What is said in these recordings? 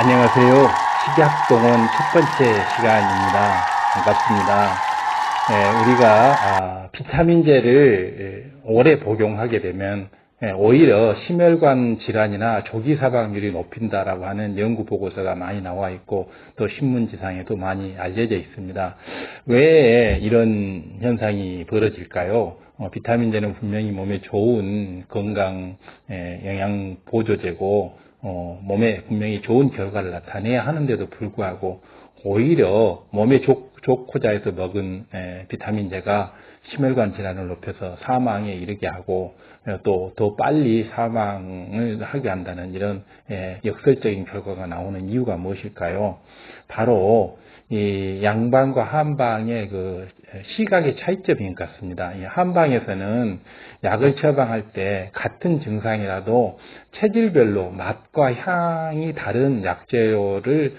안녕하세요. 식약동원 첫 번째 시간입니다. 반갑습니다. 우리가 비타민제를 오래 복용하게 되면 오히려 심혈관 질환이나 조기 사망률이 높인다라고 하는 연구 보고서가 많이 나와 있고 또 신문지상에도 많이 알려져 있습니다. 왜 이런 현상이 벌어질까요? 비타민제는 분명히 몸에 좋은 건강 영양 보조제고 몸에 분명히 좋은 결과를 나타내야 하는데도 불구하고 오히려 몸에 좋고자 해서 먹은 비타민제가 심혈관 질환을 높여서 사망에 이르게 하고 또 더 빨리 사망을 하게 한다는 이런 역설적인 결과가 나오는 이유가 무엇일까요? 바로 이 양방과 한방의 그 시각의 차이점인 것 같습니다. 이 한방에서는 약을 처방할 때 같은 증상이라도 체질별로 맛과 향이 다른 약재료를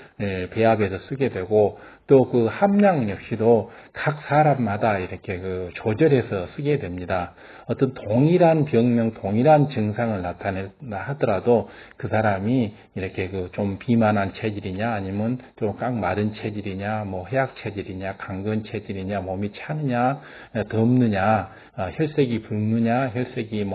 배합해서 쓰게 되고 또 그 함량 역시도 각 사람마다 이렇게 그 조절해서 쓰게 됩니다. 어떤 동일한 병명, 동일한 증상을 나타낸다 하더라도 그 사람이 이렇게 그 좀 비만한 체질이냐, 아니면 좀 꽉 마른 체질이냐, 뭐 해약 체질이냐, 강건 체질이냐, 몸이 차느냐, 덥느냐, 혈색이 붉느냐, 혈색이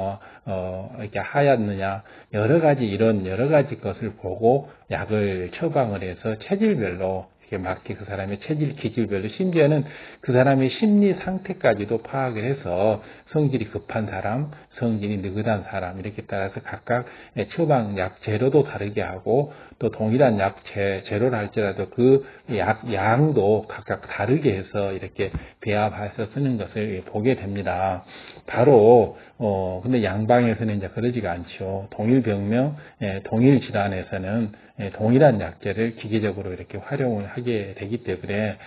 이렇게 하얗느냐, 이런 여러 가지 것을 보고 약을 처방을 해서 체질별로 이렇게 맞게 그 사람의 체질 기질별로 심지어는 그 사람의 심리 상태까지도 파악을 해서 성질이 급한 사람, 성질이 느긋한 사람 이렇게 따라서 각각 처방 약 재료도 다르게 하고 또 동일한 약 재료를 할지라도 그 약 양도 각각 다르게 해서 이렇게 배합해서 쓰는 것을 보게 됩니다. 바로 근데 양방에서는 이제 그러지가 않죠. 동일 병명, 동일 질환에서는 동일한 약재를 기계적으로 이렇게 활용을 하게 되기 때문에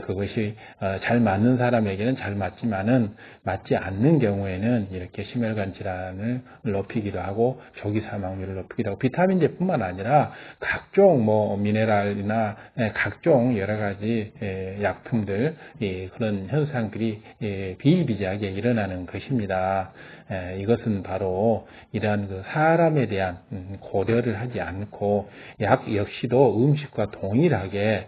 그것이 잘 맞는 사람에게는 잘 맞지만은 맞지 않는 경우에는 이렇게 심혈관 질환을 높이기도 하고 조기 사망률을 높이기도 하고 비타민제뿐만 아니라 각종 뭐 미네랄이나 각종 여러 가지 약품들 그런 현상들이 비일비재하게 일어나는 것입니다. 이것은 바로 이러한 그 사람에 대한 고려를 하지 않고 약 역시도 음식과 동일하게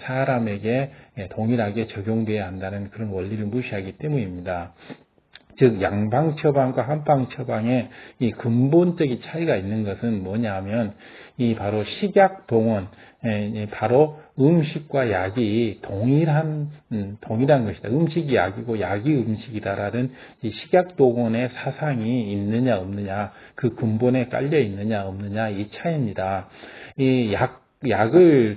사람에게 동일하게 적용돼야 한다는 그런 원리를 무시하기 때문입니다. 즉 양방 처방과 한방 처방의 이 근본적인 차이가 있는 것은 뭐냐면 이 바로 식약 동원 바로 음식과 약이 동일한 것이다. 음식이 약이고 약이 음식이다라는 이 식약 동원의 사상이 있느냐 없느냐 그 근본에 깔려 있느냐 없느냐 이 차이입니다. 이 약을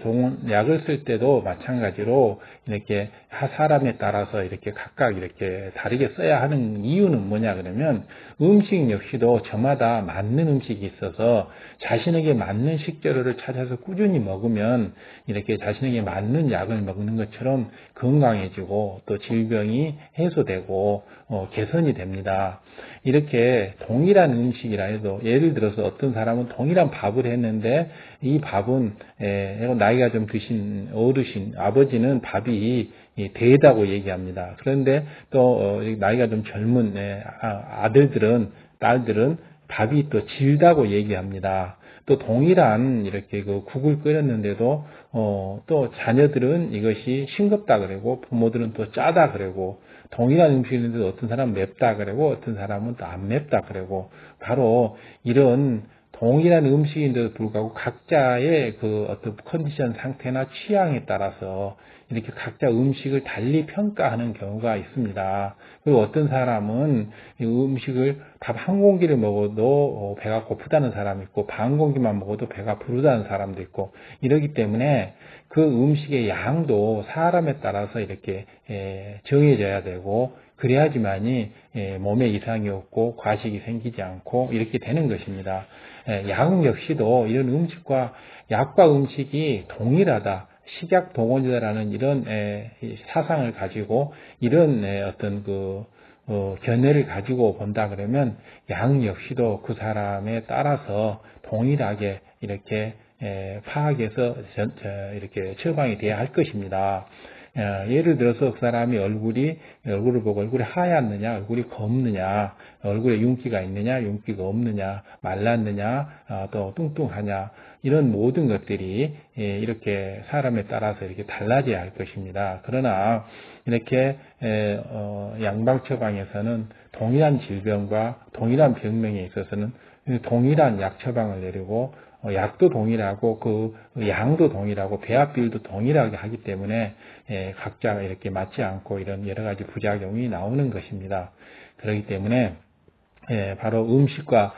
쓸 때도 마찬가지로 이렇게 사람에 따라서 이렇게 각각 이렇게 다르게 써야 하는 이유는 뭐냐 그러면 음식 역시도 저마다 맞는 음식이 있어서 자신에게 맞는 식재료를 찾아서 꾸준히 먹으면 이렇게 자신에게 맞는 약을 먹는 것처럼 건강해지고 또 질병이 해소되고 개선이 됩니다. 이렇게 동일한 음식이라 해도 예를 들어서 어떤 사람은 동일한 밥을 했는데 이 밥은 나이가 좀 드신 어르신 아버지는 밥이 대다고 얘기합니다. 그런데 또 나이가 좀 젊은 아들들은 딸들은 밥이 또 질다고 얘기합니다. 또 동일한 이렇게 그 국을 끓였는데도 또 자녀들은 이것이 싱겁다 그러고 부모들은 또 짜다 그러고 동일한 음식인데도 어떤 사람은 맵다 그러고 어떤 사람은 또 안 맵다 그러고 바로 이런 동일한 음식인데도 불구하고 각자의 그 어떤 컨디션 상태나 취향에 따라서 이렇게 각자 음식을 달리 평가하는 경우가 있습니다. 그리고 어떤 사람은 이 음식을 밥 한 공기를 먹어도 배가 고프다는 사람이 있고 반 공기만 먹어도 배가 부르다는 사람도 있고 이러기 때문에 그 음식의 양도 사람에 따라서 이렇게 정해져야 되고 그래야지만이 몸에 이상이 없고 과식이 생기지 않고 이렇게 되는 것입니다. 약 역시도 이런 음식과 약과 음식이 동일하다. 식약 동원이다라는 이런 사상을 가지고 이런 어떤 그 견해를 가지고 본다 그러면 양 역시도 그 사람에 따라서 동일하게 이렇게 파악해서 이렇게 처방이 돼야 할 것입니다. 예를 들어서 그 사람이 얼굴을 보고 얼굴이 하얗느냐, 얼굴이 검느냐, 얼굴에 윤기가 있느냐, 윤기가 없느냐, 말랐느냐, 또 뚱뚱하냐, 이런 모든 것들이 이렇게 사람에 따라서 이렇게 달라져야 할 것입니다. 그러나 이렇게 양방 처방에서는 동일한 질병과 동일한 병명에 있어서는 동일한 약 처방을 내리고 약도 동일하고 그 양도 동일하고 배합 비율도 동일하게 하기 때문에 각자 이렇게 맞지 않고 이런 여러 가지 부작용이 나오는 것입니다. 그렇기 때문에 바로 음식과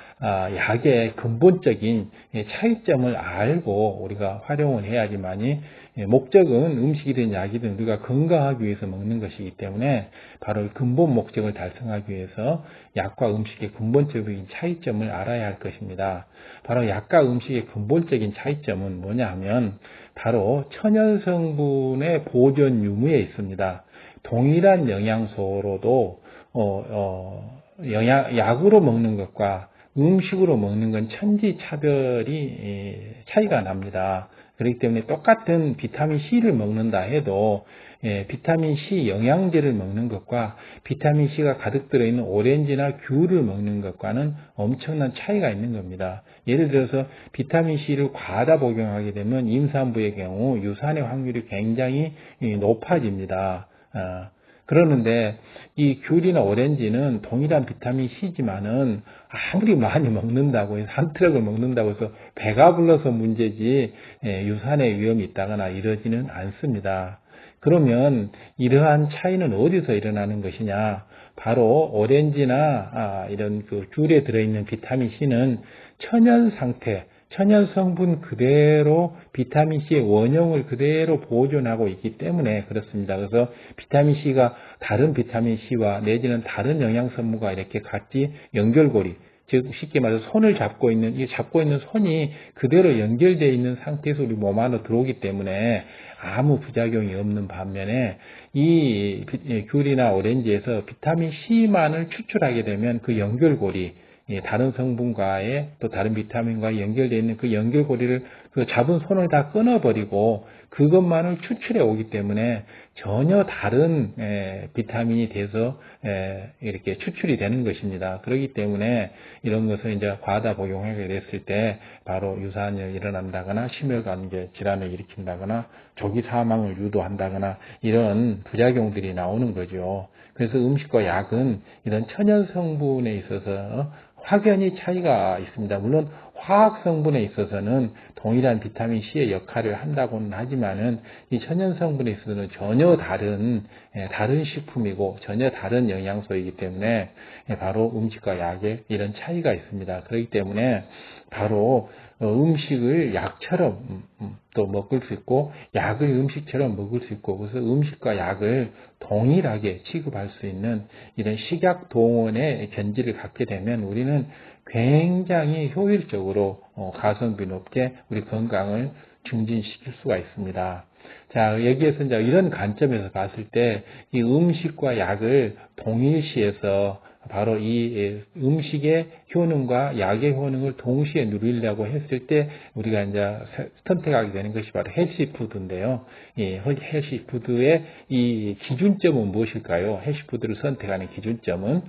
약의 근본적인 차이점을 알고 우리가 활용을 해야지만이 목적은 음식이든 약이든 우리가 건강하기 위해서 먹는 것이기 때문에 바로 근본 목적을 달성하기 위해서 약과 음식의 근본적인 차이점을 알아야 할 것입니다. 바로 약과 음식의 근본적인 차이점은 뭐냐 하면 바로 천연 성분의 보존 유무에 있습니다. 동일한 영양소로도 약으로 먹는 것과 음식으로 먹는 건 천지차별이 차이가 납니다. 그렇기 때문에 똑같은 비타민 C를 먹는다 해도 비타민 C 영양제를 먹는 것과 비타민 C가 가득 들어있는 오렌지나 귤을 먹는 것과는 엄청난 차이가 있는 겁니다. 예를 들어서 비타민 C를 과다 복용하게 되면 임산부의 경우 유산의 확률이 굉장히 높아집니다. 그러는데 이 귤이나 오렌지는 동일한 비타민 C지만은 아무리 많이 먹는다고 해서 한 트럭을 먹는다고 해서 배가 불러서 문제지 유산의 위험이 있다거나 이러지는 않습니다. 그러면 이러한 차이는 어디서 일어나는 것이냐? 바로 오렌지나 이런 그 귤에 들어있는 비타민 C는 천연 상태, 천연 성분 그대로 비타민 C의 원형을 그대로 보존하고 있기 때문에 그렇습니다. 그래서 비타민 C가 다른 비타민 C와 내지는 다른 영양성분과 이렇게 같이 연결고리, 즉 쉽게 말해서 손을 잡고 있는 이 손이 그대로 연결되어 있는 상태에서 우리 몸 안으로 들어오기 때문에 아무 부작용이 없는 반면에 이 귤이나 오렌지에서 비타민 C만을 추출하게 되면 그 연결고리 다른 성분과의 또 다른 비타민과 연결되어 있는 그 연결고리를 그 잡은 손을 다 끊어버리고 그것만을 추출해 오기 때문에 전혀 다른 비타민이 돼서 이렇게 추출이 되는 것입니다. 그렇기 때문에 이런 것을 이제 과다 복용하게 됐을 때 바로 유산이 일어난다거나 심혈관 질환을 일으킨다거나 조기 사망을 유도한다거나 이런 부작용들이 나오는 거죠. 그래서 음식과 약은 이런 천연 성분에 있어서 확연히 차이가 있습니다. 물론 화학 성분에 있어서는 동일한 비타민 C의 역할을 한다고는 하지만은 이 천연 성분에 있어서는 전혀 다른 식품이고 전혀 다른 영양소이기 때문에 바로 음식과 약에 이런 차이가 있습니다. 그렇기 때문에 바로 음식을 약처럼 또 먹을 수 있고 약을 음식처럼 먹을 수 있고 그래서 음식과 약을 동일하게 취급할 수 있는 이런 식약 동원의 견지를 갖게 되면 우리는 굉장히 효율적으로 가성비 높게 우리 건강을 증진시킬 수가 있습니다. 자, 여기에서 이제 이런 관점에서 봤을 때 이 음식과 약을 동일시해서 바로 이 음식의 효능과 약의 효능을 동시에 누리려고 했을 때 우리가 이제 선택하게 되는 것이 바로 헬시푸드인데요. 이 헬시푸드의 이 기준점은 무엇일까요? 헬시푸드를 선택하는 기준점은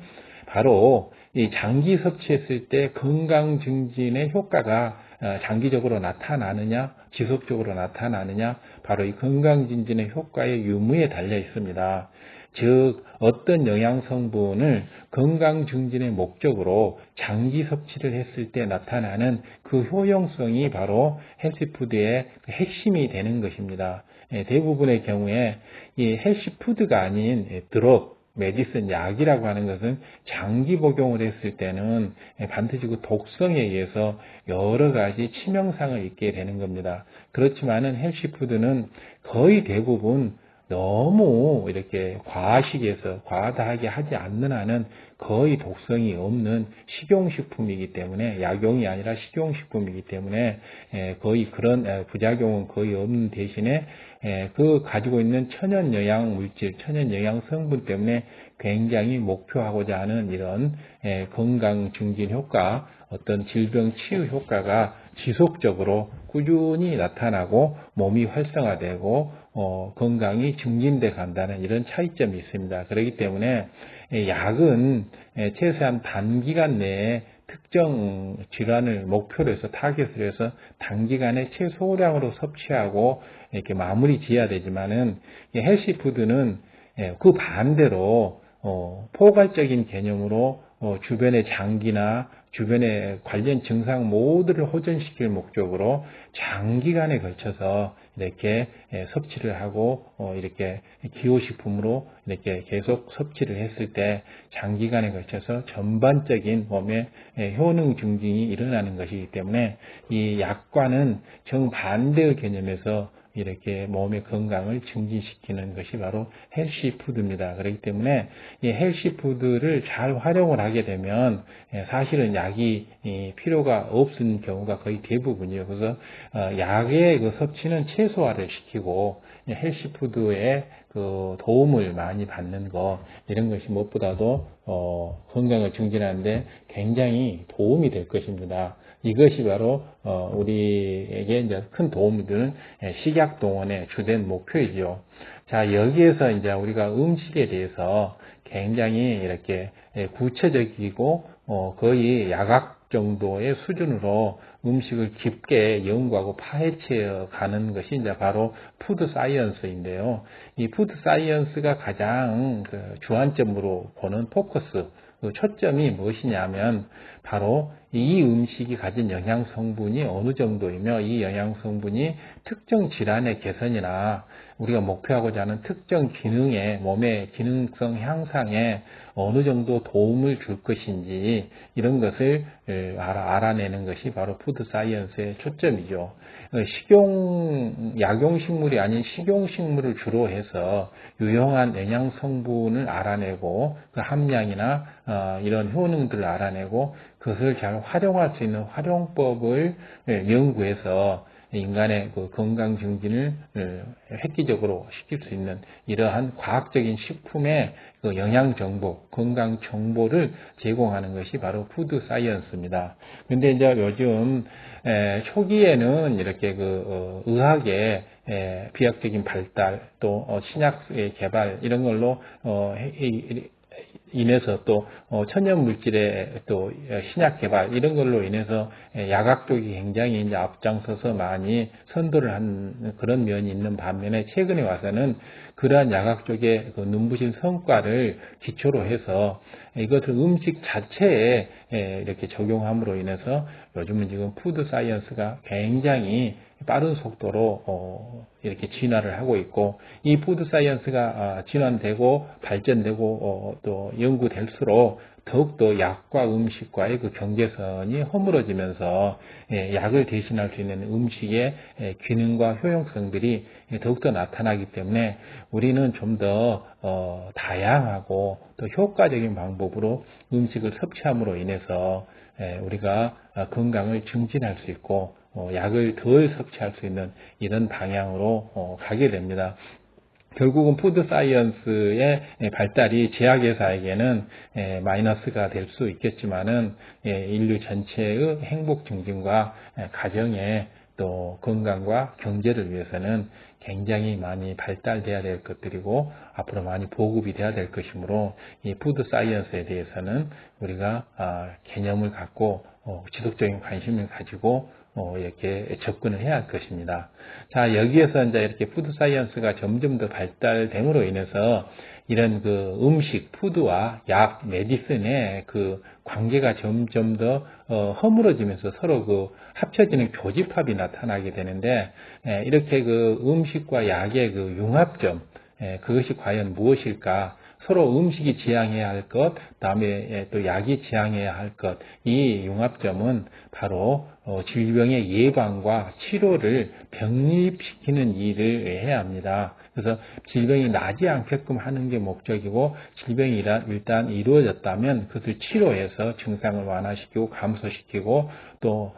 바로 이 장기 섭취했을 때 건강 증진의 효과가 장기적으로 나타나느냐, 지속적으로 나타나느냐, 바로 이 건강 증진의 효과의 유무에 달려 있습니다. 즉 어떤 영양 성분을 건강 증진의 목적으로 장기 섭취를 했을 때 나타나는 그 효용성이 바로 헬시푸드의 핵심이 되는 것입니다. 대부분의 경우에 이 헬시푸드가 아닌 드럭, 메디슨 약이라고 하는 것은 장기 복용을 했을 때는 반드시 그 독성에 의해서 여러 가지 치명상을 입게 되는 겁니다. 그렇지만은 헬시푸드는 거의 대부분 너무 이렇게 과식해서 과다하게 하지 않는 한은 거의 독성이 없는 식용식품이기 때문에 약용이 아니라 식용식품이기 때문에 거의 그런 부작용은 거의 없는 대신에 그 가지고 있는 천연 영양 물질, 천연 영양 성분 때문에 굉장히 목표하고자 하는 이런 건강 증진 효과, 어떤 질병 치유 효과가 지속적으로 꾸준히 나타나고 몸이 활성화되고 건강이 증진돼 간다는 이런 차이점이 있습니다. 그렇기 때문에 약은 최소한 단기간 내에 특정 질환을 목표로 해서 타겟을 해서 단기간에 최소량으로 섭취하고 이렇게 마무리 지어야 되지만은 헬시푸드는 그 반대로 포괄적인 개념으로 주변의 장기나 주변의 관련 증상 모두를 호전시킬 목적으로 장기간에 걸쳐서 이렇게 섭취를 하고 이렇게 기호식품으로 이렇게 계속 섭취를 했을 때 장기간에 걸쳐서 전반적인 몸의 효능 증진이 일어나는 것이기 때문에 이 약과는 정반대의 개념에서 이렇게 몸의 건강을 증진시키는 것이 바로 헬시푸드입니다. 그렇기 때문에 이 헬시푸드를 잘 활용을 하게 되면 사실은 약이 필요가 없는 경우가 거의 대부분이에요. 그래서 약의 그 섭취는 최소화를 시키고 헬시푸드의 그 도움을 많이 받는 것 이런 것이 무엇보다도 건강을 증진하는데 굉장히 도움이 될 것입니다. 이것이 바로 우리에게 이제 큰 도움이 되는 식약 동원의 주된 목표이죠. 자, 여기에서 이제 우리가 음식에 대해서 굉장히 이렇게 구체적이고 거의 약학 정도의 수준으로 음식을 깊게 연구하고 파헤쳐 가는 것이 이제 바로 푸드 사이언스인데요. 이 푸드 사이언스가 가장 주안점으로 보는 포커스, 그 초점이 무엇이냐면 바로 이 음식이 가진 영양 성분이 어느 정도이며 이 영양 성분이 특정 질환의 개선이나 우리가 목표하고자 하는 특정 기능에 몸의 기능성 향상에 어느 정도 도움을 줄 것인지 이런 것을 알아내는 것이 바로 푸드 사이언스의 초점이죠. 약용식물이 아닌 식용식물을 주로 해서 유용한 영양 성분을 알아내고 그 함량이나 이런 효능들을 알아내고 그것을 잘 활용할 수 있는 활용법을 연구해서 인간의 그 건강 증진을 획기적으로 시킬 수 있는 이러한 과학적인 식품의 그 영양 정보, 건강 정보를 제공하는 것이 바로 푸드 사이언스입니다. 근데 이제 요즘 초기에는 이렇게 의학의 비약적인 발달 또 신약의 개발 이런 걸로 인해서 또 천연 물질의 또 신약 개발 이런 걸로 인해서 약학 쪽이 굉장히 이제 앞장서서 많이 선도를 한 그런 면이 있는 반면에 최근에 와서는 그러한 약학 쪽의 그 눈부신 성과를 기초로 해서 이것을 음식 자체에 이렇게 적용함으로 인해서 요즘은 지금 푸드 사이언스가 굉장히 빠른 속도로 이렇게 진화를 하고 있고 이 푸드 사이언스가 진화되고 발전되고 또 연구될수록 더욱더 약과 음식과의 그 경계선이 허물어지면서 약을 대신할 수 있는 음식의 기능과 효용성들이 더욱더 나타나기 때문에 우리는 좀 더 다양하고 또 효과적인 방법으로 음식을 섭취함으로 인해서 우리가 건강을 증진할 수 있고 약을 덜 섭취할 수 있는 이런 방향으로 가게 됩니다. 결국은 푸드 사이언스의 발달이 제약회사에게는 마이너스가 될 수 있겠지만은 인류 전체의 행복 증진과 가정의 또 건강과 경제를 위해서는 굉장히 많이 발달돼야 될 것들이고 앞으로 많이 보급이 돼야 될 것이므로 이 푸드 사이언스에 대해서는 우리가 개념을 갖고 지속적인 관심을 가지고 이렇게 접근을 해야 할 것입니다. 자, 여기에서 이제 이렇게 푸드 사이언스가 점점 더 발달됨으로 인해서 이런 그 음식, 푸드와 약, 메디슨의 그 관계가 점점 더 허물어지면서 서로 그 합쳐지는 교집합이 나타나게 되는데 이렇게 그 음식과 약의 그 융합점, 그것이 과연 무엇일까? 서로 음식이 지향해야 할 것, 다음에 또 약이 지향해야 할 것, 이 융합점은 바로 질병의 예방과 치료를 병립시키는 일을 해야 합니다. 그래서 질병이 나지 않게끔 하는 게 목적이고 질병이 일단 이루어졌다면 그것을 치료해서 증상을 완화시키고 감소시키고 또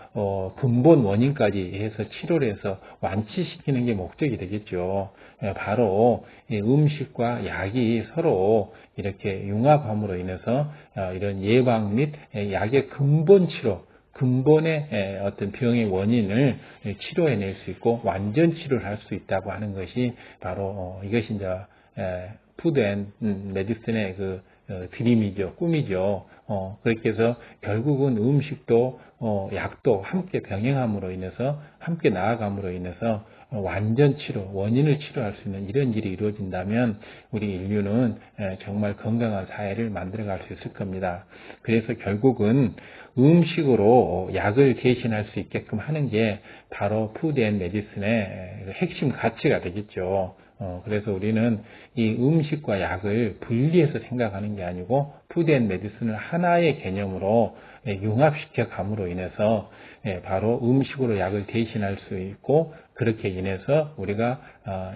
근본 원인까지 해서 치료를 해서 완치시키는 게 목적이 되겠죠. 바로 음식과 약이 서로 이렇게 융합함으로 인해서 이런 예방 및 약의 근본 치료 근본의 어떤 병의 원인을 치료해낼 수 있고 완전 치료를 할 수 있다고 하는 것이 바로 이것이 이제 푸드 앤 메디슨의 그 드림이죠, 꿈이죠. 그렇게 해서 결국은 음식도 약도 함께 병행함으로 인해서 함께 나아감으로 인해서 완전 치료, 원인을 치료할 수 있는 이런 일이 이루어진다면 우리 인류는 정말 건강한 사회를 만들어갈 수 있을 겁니다. 그래서 결국은 음식으로 약을 대신할 수 있게끔 하는 게 바로 푸드 앤 메디슨의 핵심 가치가 되겠죠. 그래서 우리는 이 음식과 약을 분리해서 생각하는 게 아니고 푸드 앤 메디슨을 하나의 개념으로 융합시켜 감으로 인해서 바로 음식으로 약을 대신할 수 있고 그렇게 인해서 우리가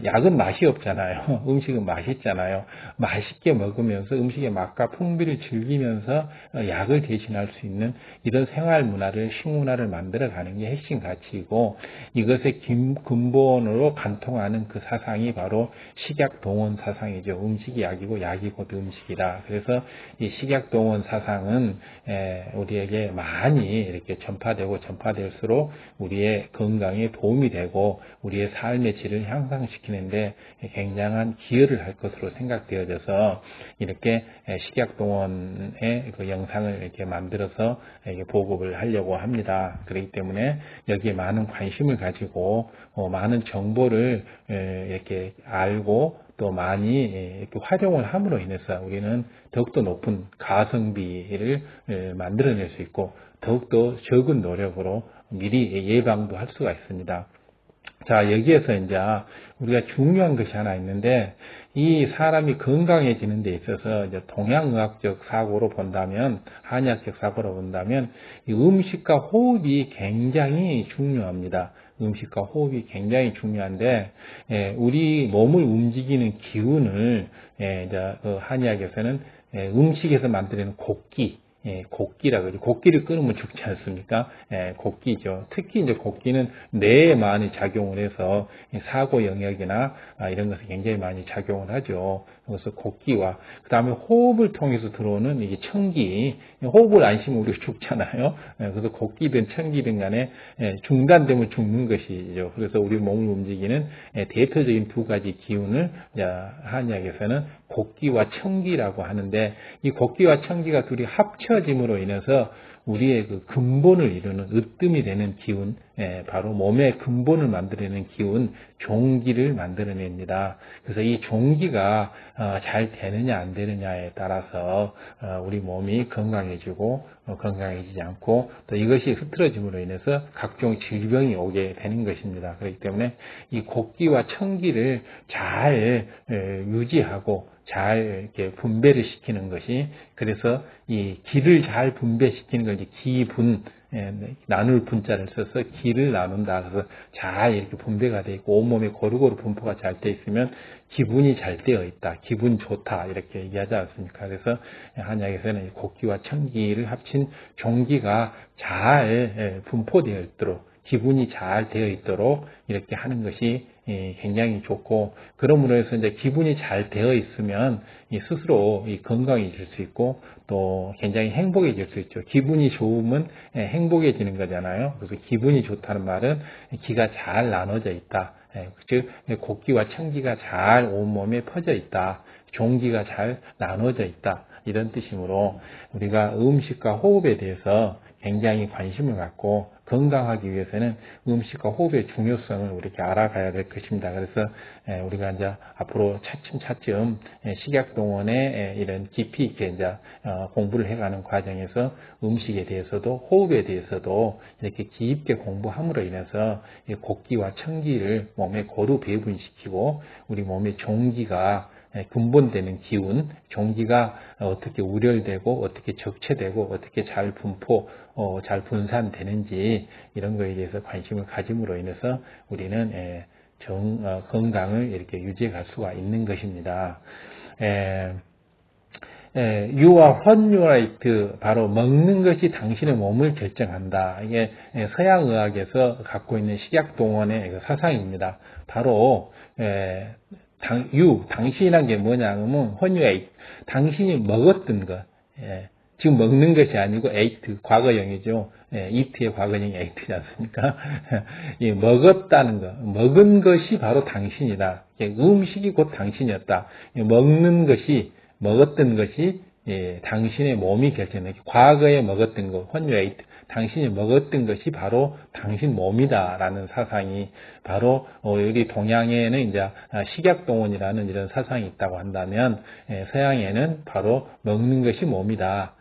약은 맛이 없잖아요. 음식은 맛있잖아요. 맛있게 먹으면서 음식의 맛과 풍미를 즐기면서 약을 대신할 수 있는 이런 생활 문화를 식문화를 만들어가는 게 핵심 가치이고 이것의 근본으로 관통하는 그 사상이 바로 식약동원 사상이죠. 음식이 약이고 약이 곧 음식이다. 그래서 이 식약동원 사상은 우리에게 많이 이렇게 전파될수록 우리의 건강에 도움이 되고 우리의 삶의 질을 향상시키는데 굉장한 기여를 할 것으로 생각되어져서 이렇게 식약동원의 그 영상을 이렇게 만들어서 보급을 하려고 합니다. 그렇기 때문에 여기에 많은 관심을 가지고 많은 정보를 이렇게 알고 또 많이 이렇게 활용을 함으로 인해서 우리는 더욱더 높은 가성비를 만들어낼 수 있고 더욱더 적은 노력으로 미리 예방도 할 수가 있습니다. 자, 여기에서 이제 우리가 중요한 것이 하나 있는데 이 사람이 건강해지는 데 있어서 이제 동양의학적 사고로 본다면 한의학적 사고로 본다면 이 음식과 호흡이 굉장히 중요합니다. 음식과 호흡이 굉장히 중요한데 우리 몸을 움직이는 기운을 이제 한의학에서는 음식에서 만드는 곡기라 그러죠. 곡기를 끊으면 죽지 않습니까? 곡기죠. 특히 이제 곡기는 뇌에 많이 작용을 해서 사고 영역이나 이런 것에 굉장히 많이 작용을 하죠. 그래서 곡기와 그 다음에 호흡을 통해서 들어오는 이게 청기, 호흡을 안 쉬면 우리가 죽잖아요. 그래서 곡기든 청기든 간에 중단되면 죽는 것이죠. 그래서 우리 몸을 움직이는 대표적인 두 가지 기운을 한의학에서는 곡기와 청기라고 하는데 이 곡기와 청기가 둘이 합쳐짐으로 인해서 우리의 그 근본을 이루는 으뜸이 되는 기운, 바로 몸의 근본을 만들어내는 기운, 종기를 만들어냅니다. 그래서 이 종기가 잘 되느냐 안 되느냐에 따라서 우리 몸이 건강해지고 건강해지지 않고 또 이것이 흐트러짐으로 인해서 각종 질병이 오게 되는 것입니다. 그렇기 때문에 이 곡기와 청기를 잘 유지하고 잘 이렇게 분배를 시키는 것이 그래서 이 기를 잘 분배시키는 걸 이제 기분 나눌 분자를 써서 기를 나눈다. 그래서 잘 이렇게 분배가 되어 있고 온몸에 고루고루 분포가 잘 되어 있으면 기분이 잘 되어 있다. 기분 좋다. 이렇게 얘기하지 않습니까? 그래서 한의학에서는 곡기와 청기를 합친 종기가 잘 분포되어 있도록 기분이 잘 되어 있도록 이렇게 하는 것이 굉장히 좋고 그러므로 해서 이제 기분이 잘 되어 있으면 스스로 건강해질 수 있고 또 굉장히 행복해질 수 있죠. 기분이 좋으면 행복해지는 거잖아요. 그래서 기분이 좋다는 말은 기가 잘 나눠져 있다. 즉 곡기와 청기가 잘 온몸에 퍼져 있다. 종기가 잘 나눠져 있다. 이런 뜻이므로 우리가 음식과 호흡에 대해서 굉장히 관심을 갖고 건강하기 위해서는 음식과 호흡의 중요성을 이렇게 알아가야 될 것입니다. 그래서 우리가 이제 앞으로 차츰차츰 식약동원의 이런 깊이 있게 이제 공부를 해가는 과정에서 음식에 대해서도 호흡에 대해서도 이렇게 깊게 공부함으로 인해서 곡기와 청기를 몸에 고루 배분시키고 우리 몸의 종기가 근본되는 기운, 종기가 어떻게 우렬되고 어떻게 적체되고 어떻게 잘 잘 분산되는지 이런 거에 대해서 관심을 가짐으로 인해서 우리는 건강을 이렇게 유지해 갈 수가 있는 것입니다. 유와 헌유라이트 바로 먹는 것이 당신의 몸을 결정한다. 이게 서양의학에서 갖고 있는 식약동원의 사상입니다. 바로 당신이란 게 뭐냐 하면 헌유에이트 당신이 먹었던 것 지금 먹는 것이 아니고 ate, 과거형이죠. eat의 과거형이 ate지 않습니까? 예, 먹었다는 거, 먹은 것이 바로 당신이다. 음식이 곧 당신이었다. 먹는 것이, 먹었던 것이 당신의 몸이 결정해. 과거에 먹었던 것, when you ate, 당신이 먹었던 것이 바로 당신 몸이다라는 사상이 바로 여기 동양에는 이제 식약동원이라는 이런 사상이 있다고 한다면 서양에는 바로 먹는 것이 몸이다.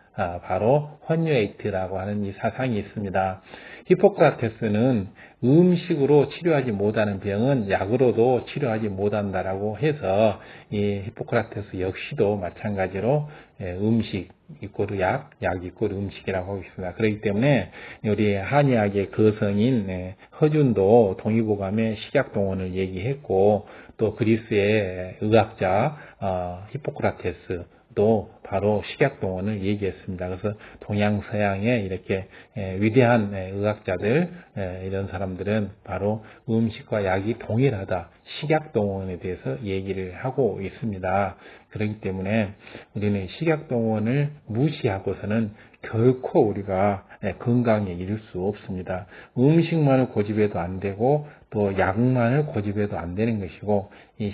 바로 when you ate라고 하는 이 사상이 있습니다. 히포크라테스는 음식으로 치료하지 못하는 병은 약으로도 치료하지 못한다라고 해서 이 히포크라테스 역시도 마찬가지로 음식 이꼬르 약, 약 이꼬르 음식이라고 하고 있습니다. 그렇기 때문에 우리 한의학의 거성인 허준도 동의보감에 식약동원을 얘기했고 또 그리스의 의학자 히포크라테스도 바로 식약동원을 얘기했습니다. 그래서 동양 서양의 이렇게 위대한 의학자들 이런 사람들은 바로 음식과 약이 동일하다. 식약동원에 대해서 얘기를 하고 있습니다. 그렇기 때문에 우리는 식약동원을 무시하고서는 결코 우리가 건강에 이를 수 없습니다. 음식만을 고집해도 안 되고 또 약만을 고집해도 안 되는 것이고 이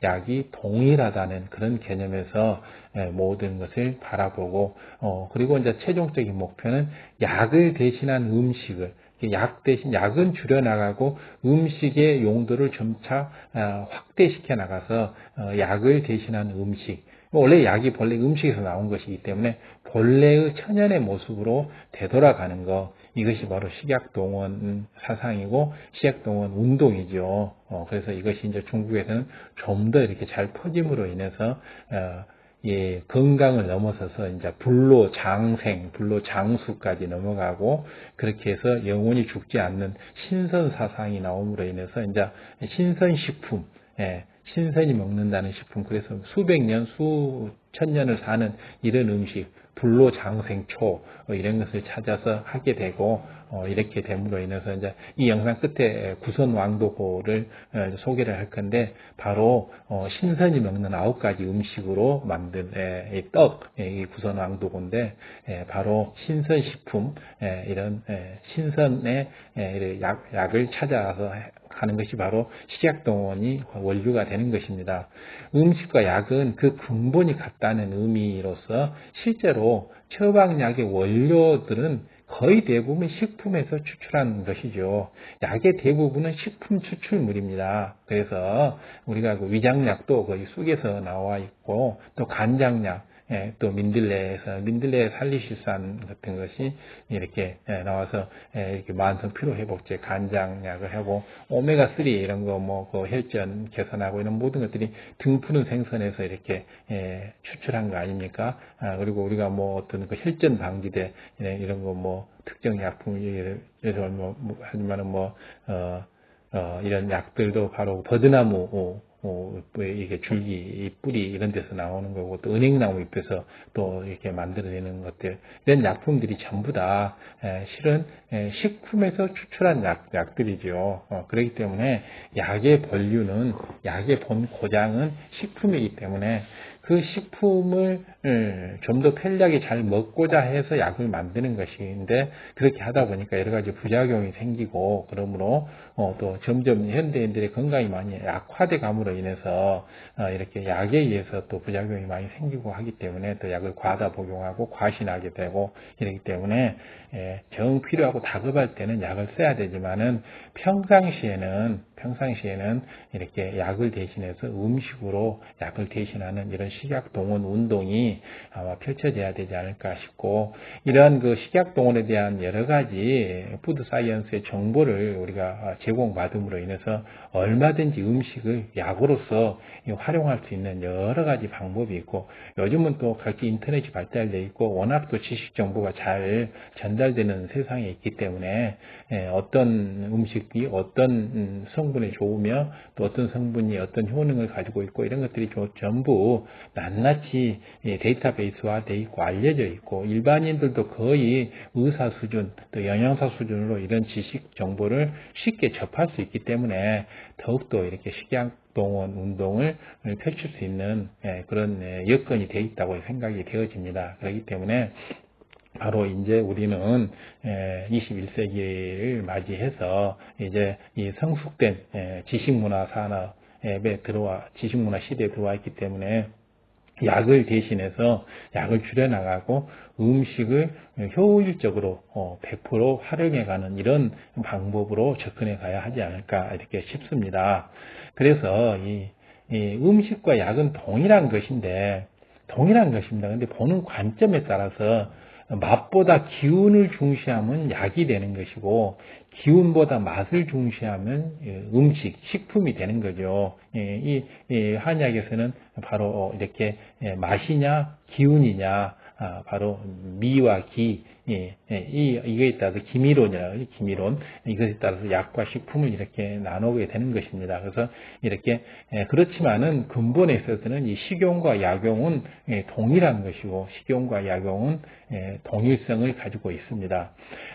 약이 동일하다는 그런 개념에서 모든 것을 바라보고 그리고 이제 최종적인 목표는 약을 대신한 음식을 약 대신 약은 줄여나가고 음식의 용도를 점차 확대시켜 나가서 약을 대신한 음식 원래 약이 본래 음식에서 나온 것이기 때문에 본래의 천연의 모습으로 되돌아가는 것 이것이 바로 식약동원 사상이고 식약동원 운동이죠. 그래서 이것이 이제 중국에서는 좀 더 이렇게 잘 퍼짐으로 인해서 건강을 넘어서서 이제 불로장생, 불로장수까지 넘어가고 그렇게 해서 영원히 죽지 않는 신선 사상이 나옴으로 인해서 이제 신선식품, 신선이 먹는다는 식품, 그래서 수백 년, 수천 년을 사는 이런 음식, 불로장생초 이런 것을 찾아서 하게 되고 이렇게 됨으로 인해서 이제 이 영상 끝에 구선왕도고를 소개를 할 건데 바로 신선이 먹는 9가지 음식으로 만든 이 떡, 이 구선왕도고인데 바로 신선식품 이런 신선의 약을 찾아서 하는 것이 바로 식약동원이 원류가 되는 것입니다. 음식과 약은 그 근본이 같다는 의미로서 실제로 처방약의 원료들은 거의 대부분 식품에서 추출한 것이죠. 약의 대부분은 식품 추출물입니다. 그래서 우리가 그 위장약도 거의 쑥에서 나와 있고 또 간장약 또 민들레 살리실산 같은 것이 이렇게 나와서 이렇게 만성 피로 회복제 간장약을 하고 오메가3 이런 거 그 혈전 개선하고 이런 모든 것들이 등푸른 생선에서 이렇게 추출한 거 아닙니까? 그리고 우리가 어떤 그 혈전 방지제 이런 거 특정 약품 하지만은 이런 약들도 바로 버드나무 이게 줄기, 뿌리 이런 데서 나오는 거고 또 은행나무 잎에서 또 이렇게 만들어내는 것들 이런 약품들이 전부 다 실은 식품에서 추출한 약들이죠. 그렇기 때문에 약의 본류는 약의 본 고장은 식품이기 때문에 그 식품을 좀 더 편리하게 잘 먹고자 해서 약을 만드는 것인데 그렇게 하다 보니까 여러 가지 부작용이 생기고 그러므로 또 점점 현대인들의 건강이 많이 약화돼 감으로 인해서 이렇게 약에 의해서 또 부작용이 많이 생기고 하기 때문에 또 약을 과다 복용하고 과신하게 되고 이렇기 때문에 정 필요하고 다급할 때는 약을 써야 되지만은 평상시에는 이렇게 약을 대신해서 음식으로 약을 대신하는 이런 식약동원 운동이 아마 펼쳐져야 되지 않을까 싶고 이러한 그 식약동원에 대한 여러 가지 푸드 사이언스의 정보를 우리가 제공받음으로 인해서 얼마든지 음식을 약으로서 활용할 수 있는 여러 가지 방법이 있고 요즘은 또 각기 인터넷이 발달되어 있고 워낙 또 지식 정보가 잘 전달되는 세상에 있기 때문에 어떤 음식이 어떤 성분에 좋으며 또 어떤 성분이 어떤 효능을 가지고 있고 이런 것들이 전부 낱낱이 데이터베이스화 되어 있고 알려져 있고 일반인들도 거의 의사 수준 또 영양사 수준으로 이런 지식 정보를 쉽게 접할 수 있기 때문에 더욱더 이렇게 식약동원 운동을 펼칠 수 있는 그런 여건이 되어 있다고 생각이 되어집니다. 그렇기 때문에 바로 이제 우리는 21세기를 맞이해서 이제 이 성숙된 지식문화 산업에 지식문화 시대에 들어와 있기 때문에 약을 대신해서 약을 줄여나가고 음식을 효율적으로 100% 활용해가는 이런 방법으로 접근해 가야 하지 않을까 이렇게 싶습니다. 그래서 이 음식과 약은 동일한 것입니다. 근데 보는 관점에 따라서 맛보다 기운을 중시하면 약이 되는 것이고 기운보다 맛을 중시하면 식품이 되는 거죠. 이 한약에서는 바로 이렇게 맛이냐 기운이냐 바로 미와 기 이거에 따라서 기미론이라고 기미론 이것에 따라서 약과 식품을 이렇게 나누게 되는 것입니다. 그래서 이렇게 그렇지만은 근본에 있어서는 이 식용과 약용은 동일한 것이고 식용과 약용은 동일성을 가지고 있습니다.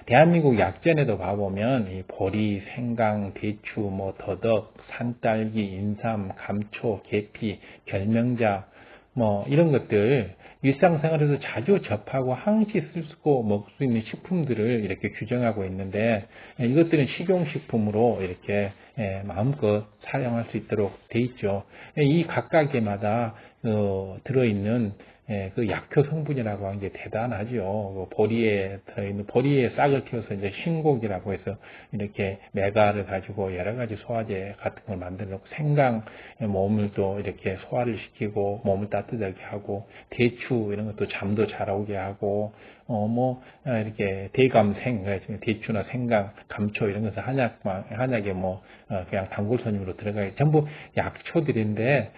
대한민국 약전에도 봐보면 이 보리, 생강, 대추, 뭐 더덕, 산딸기, 인삼, 감초, 계피, 결명자 뭐 이런 것들 일상생활에서 자주 접하고 항시 쓰고 먹을 수 있는 식품들을 이렇게 규정하고 있는데 이것들은 식용식품으로 이렇게 마음껏 사용할 수 있도록 돼 있죠. 이 각각에마다 들어있는 그 약효 성분이라고 하는 게 대단하죠. 보리에 들어있는 보리에 싹을 틔워서 이제 신곡이라고 해서 이렇게 메가를 가지고 여러 가지 소화제 같은 걸 만들어 놓고 생강 몸을 또 이렇게 소화를 시키고 몸을 따뜻하게 하고 대추 이런 것도 잠도 잘 오게 하고 이렇게 대감생 대추나 생강 감초 이런 것은 한약에 그냥 단골 손님으로 들어가요. 전부 약초들인데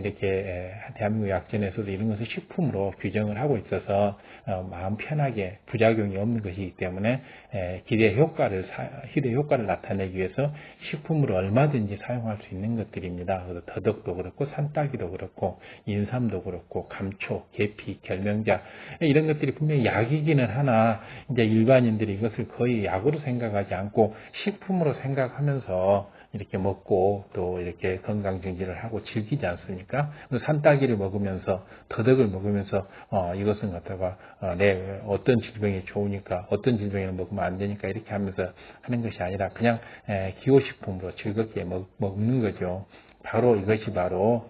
이렇게 대한민국 약전에서도 이런 것을 식품으로 규정을 하고 있어서 마음 편하게 부작용이 없는 것이기 때문에 기대 효과를 나타내기 위해서 식품으로 얼마든지 사용할 수 있는 것들입니다. 그래서 더덕도 그렇고 산딸기도 그렇고 인삼도 그렇고 감초, 계피, 결명자 이런 것들이 분명히 약이기는 하나 이제 일반인들이 이것을 거의 약으로 생각하지 않고 식품으로 생각하면서 이렇게 먹고 또 이렇게 건강 증진을 하고 즐기지 않습니까? 산딸기를 먹으면서 더덕을 먹으면서 이것은 갖다가 내 어떤 질병이 좋으니까 어떤 질병에는 먹으면 안 되니까 이렇게 하면서 하는 것이 아니라 그냥 기호식품으로 즐겁게 먹는 거죠. 바로 이것이 바로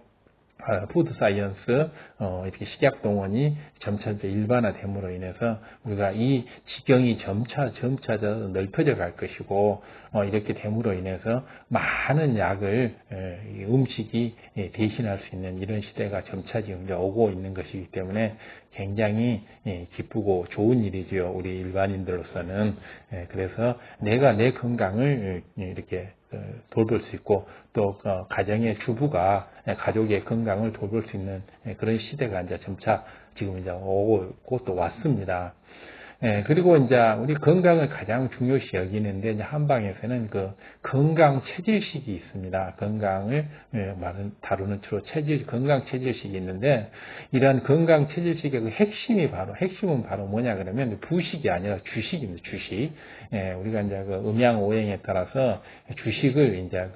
푸드 사이언스 이렇게 식약 동원이 점차 일반화됨으로 인해서 우리가 이 지경이 점차 넓혀져 갈 것이고 이렇게 됨으로 인해서 많은 약을 음식이 대신할 수 있는 이런 시대가 점차 지금 이제 오고 있는 것이기 때문에 굉장히 기쁘고 좋은 일이죠. 우리 일반인들로서는. 그래서 내가 내 건강을 이렇게 돌볼 수 있고 또 가정의 주부가 가족의 건강을 돌볼 수 있는 그런 시대가 이제 점차 지금 이제 오고 또 왔습니다. 그리고 이제 우리 건강을 가장 중요시 여기는데 이제 한방에서는 그 건강 체질식이 있습니다. 건강을 다루는 주로 건강 체질식이 있는데 이러한 건강 체질식의 그 핵심은 바로 뭐냐 그러면 부식이 아니라 주식입니다. 주식. 우리가 이제 그 음양 오행에 따라서 주식을 이제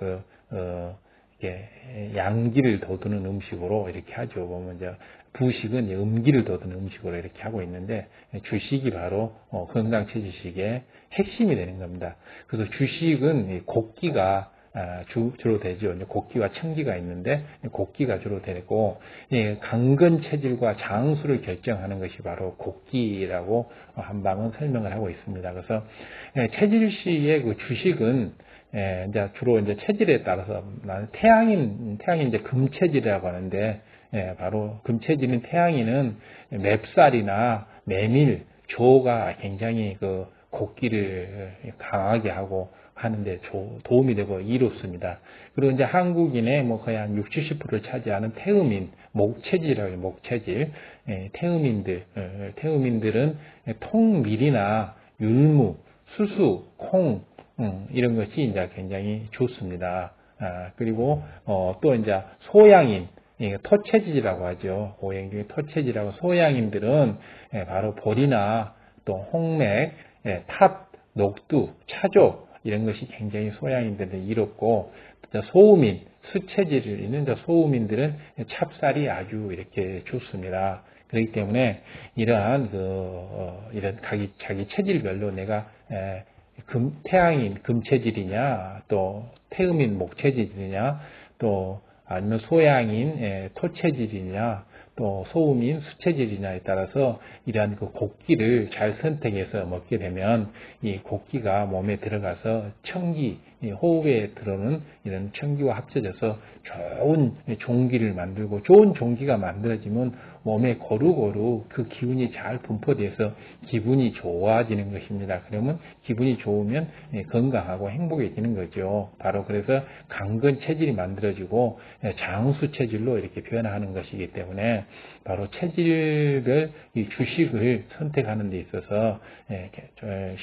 이렇게 양기를 돋우는 음식으로 이렇게 하죠. 보면 이제 부식은 음기를 돋우는 음식으로 이렇게 하고 있는데 주식이 바로 건강체질식의 핵심이 되는 겁니다. 그래서 주식은 곡기가 주로 되죠. 곡기와 청기가 있는데 곡기가 주로 되고 강건 체질과 장수를 결정하는 것이 바로 곡기라고 한방은 설명을 하고 있습니다. 그래서 체질식의 그 주식은 이제 주로 이제 체질에 따라서 태양인 이제 금체질이라고 하는데 바로 금체질인 태양인은 맵쌀이나 메밀, 조가 굉장히 그 곡기를 강하게 하고 하는데 도움이 되고 이롭습니다. 그리고 이제 한국인의 거의 한 60, 70%를 차지하는 태음인, 목체질이라고 해요. 목체질. 태음인들은 통밀이나 율무, 수수, 콩 이런 것이 이제 굉장히 좋습니다. 그리고 또 이제 소양인 토체질이라고 하죠. 오행 중에 토체질이라고 소양인들은 바로 보리나 또 홍맥, 탑, 녹두, 차조 이런 것이 굉장히 소양인들은 이롭고 소음인, 수체질을 있는 소음인들은 찹쌀이 아주 이렇게 좋습니다. 그렇기 때문에 이러한 이런 자기 체질별로 내가 태양인 금체질이냐, 또 태음인 목체질이냐, 또 아니면 소양인 토체질이냐, 또 소음인 수체질이냐에 따라서 이러한 그 곡기를 잘 선택해서 먹게 되면 이 곡기가 몸에 들어가서 청기, 호흡에 들어오는 이런 청기와 합쳐져서 좋은 종기를 만들고, 좋은 종기가 만들어지면 몸에 고루고루 그 기운이 잘 분포돼서 기분이 좋아지는 것입니다. 그러면 기분이 좋으면 건강하고 행복해지는 거죠. 바로 그래서 강건 체질이 만들어지고 장수 체질로 이렇게 변화하는 것이기 때문에 바로 체질별 이 주식을 선택하는 데 있어서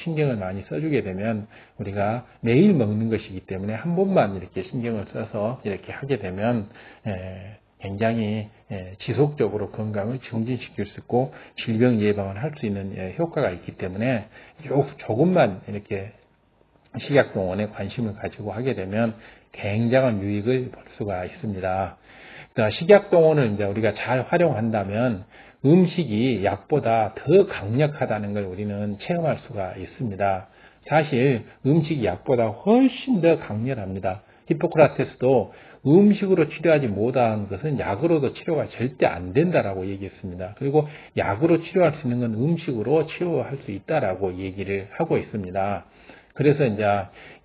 신경을 많이 써주게 되면 우리가 매일 먹는 것이기 때문에 한 번만 이렇게 신경을 써서 이렇게 하게 되면 굉장히 지속적으로 건강을 증진시킬 수 있고 질병 예방을 할 수 있는 효과가 있기 때문에 조금만 이렇게 식약동원에 관심을 가지고 하게 되면 굉장한 유익을 볼 수가 있습니다. 그러니까 식약동원을 이제 우리가 잘 활용한다면 음식이 약보다 더 강력하다는 걸 우리는 체험할 수가 있습니다. 사실 음식이 약보다 훨씬 더 강렬합니다. 히포크라테스도 음식으로 치료하지 못한 것은 약으로도 치료가 절대 안 된다라고 얘기했습니다. 그리고 약으로 치료할 수 있는 건 음식으로 치료할 수 있다라고 얘기를 하고 있습니다. 그래서 이제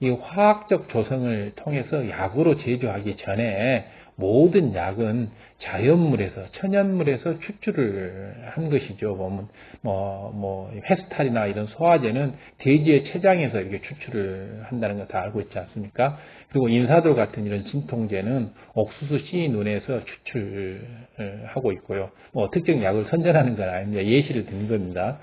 이 화학적 조성을 통해서 약으로 제조하기 전에 모든 약은 자연물에서, 천연물에서 추출을 한 것이죠. 헤스탈이나 이런 소화제는 돼지의 췌장에서 이렇게 추출을 한다는 거 다 알고 있지 않습니까? 그리고 인사돌 같은 이런 진통제는 옥수수 씨 눈에서 추출하고 있고요. 특정 약을 선전하는 건 아닙니다. 예시를 든 겁니다.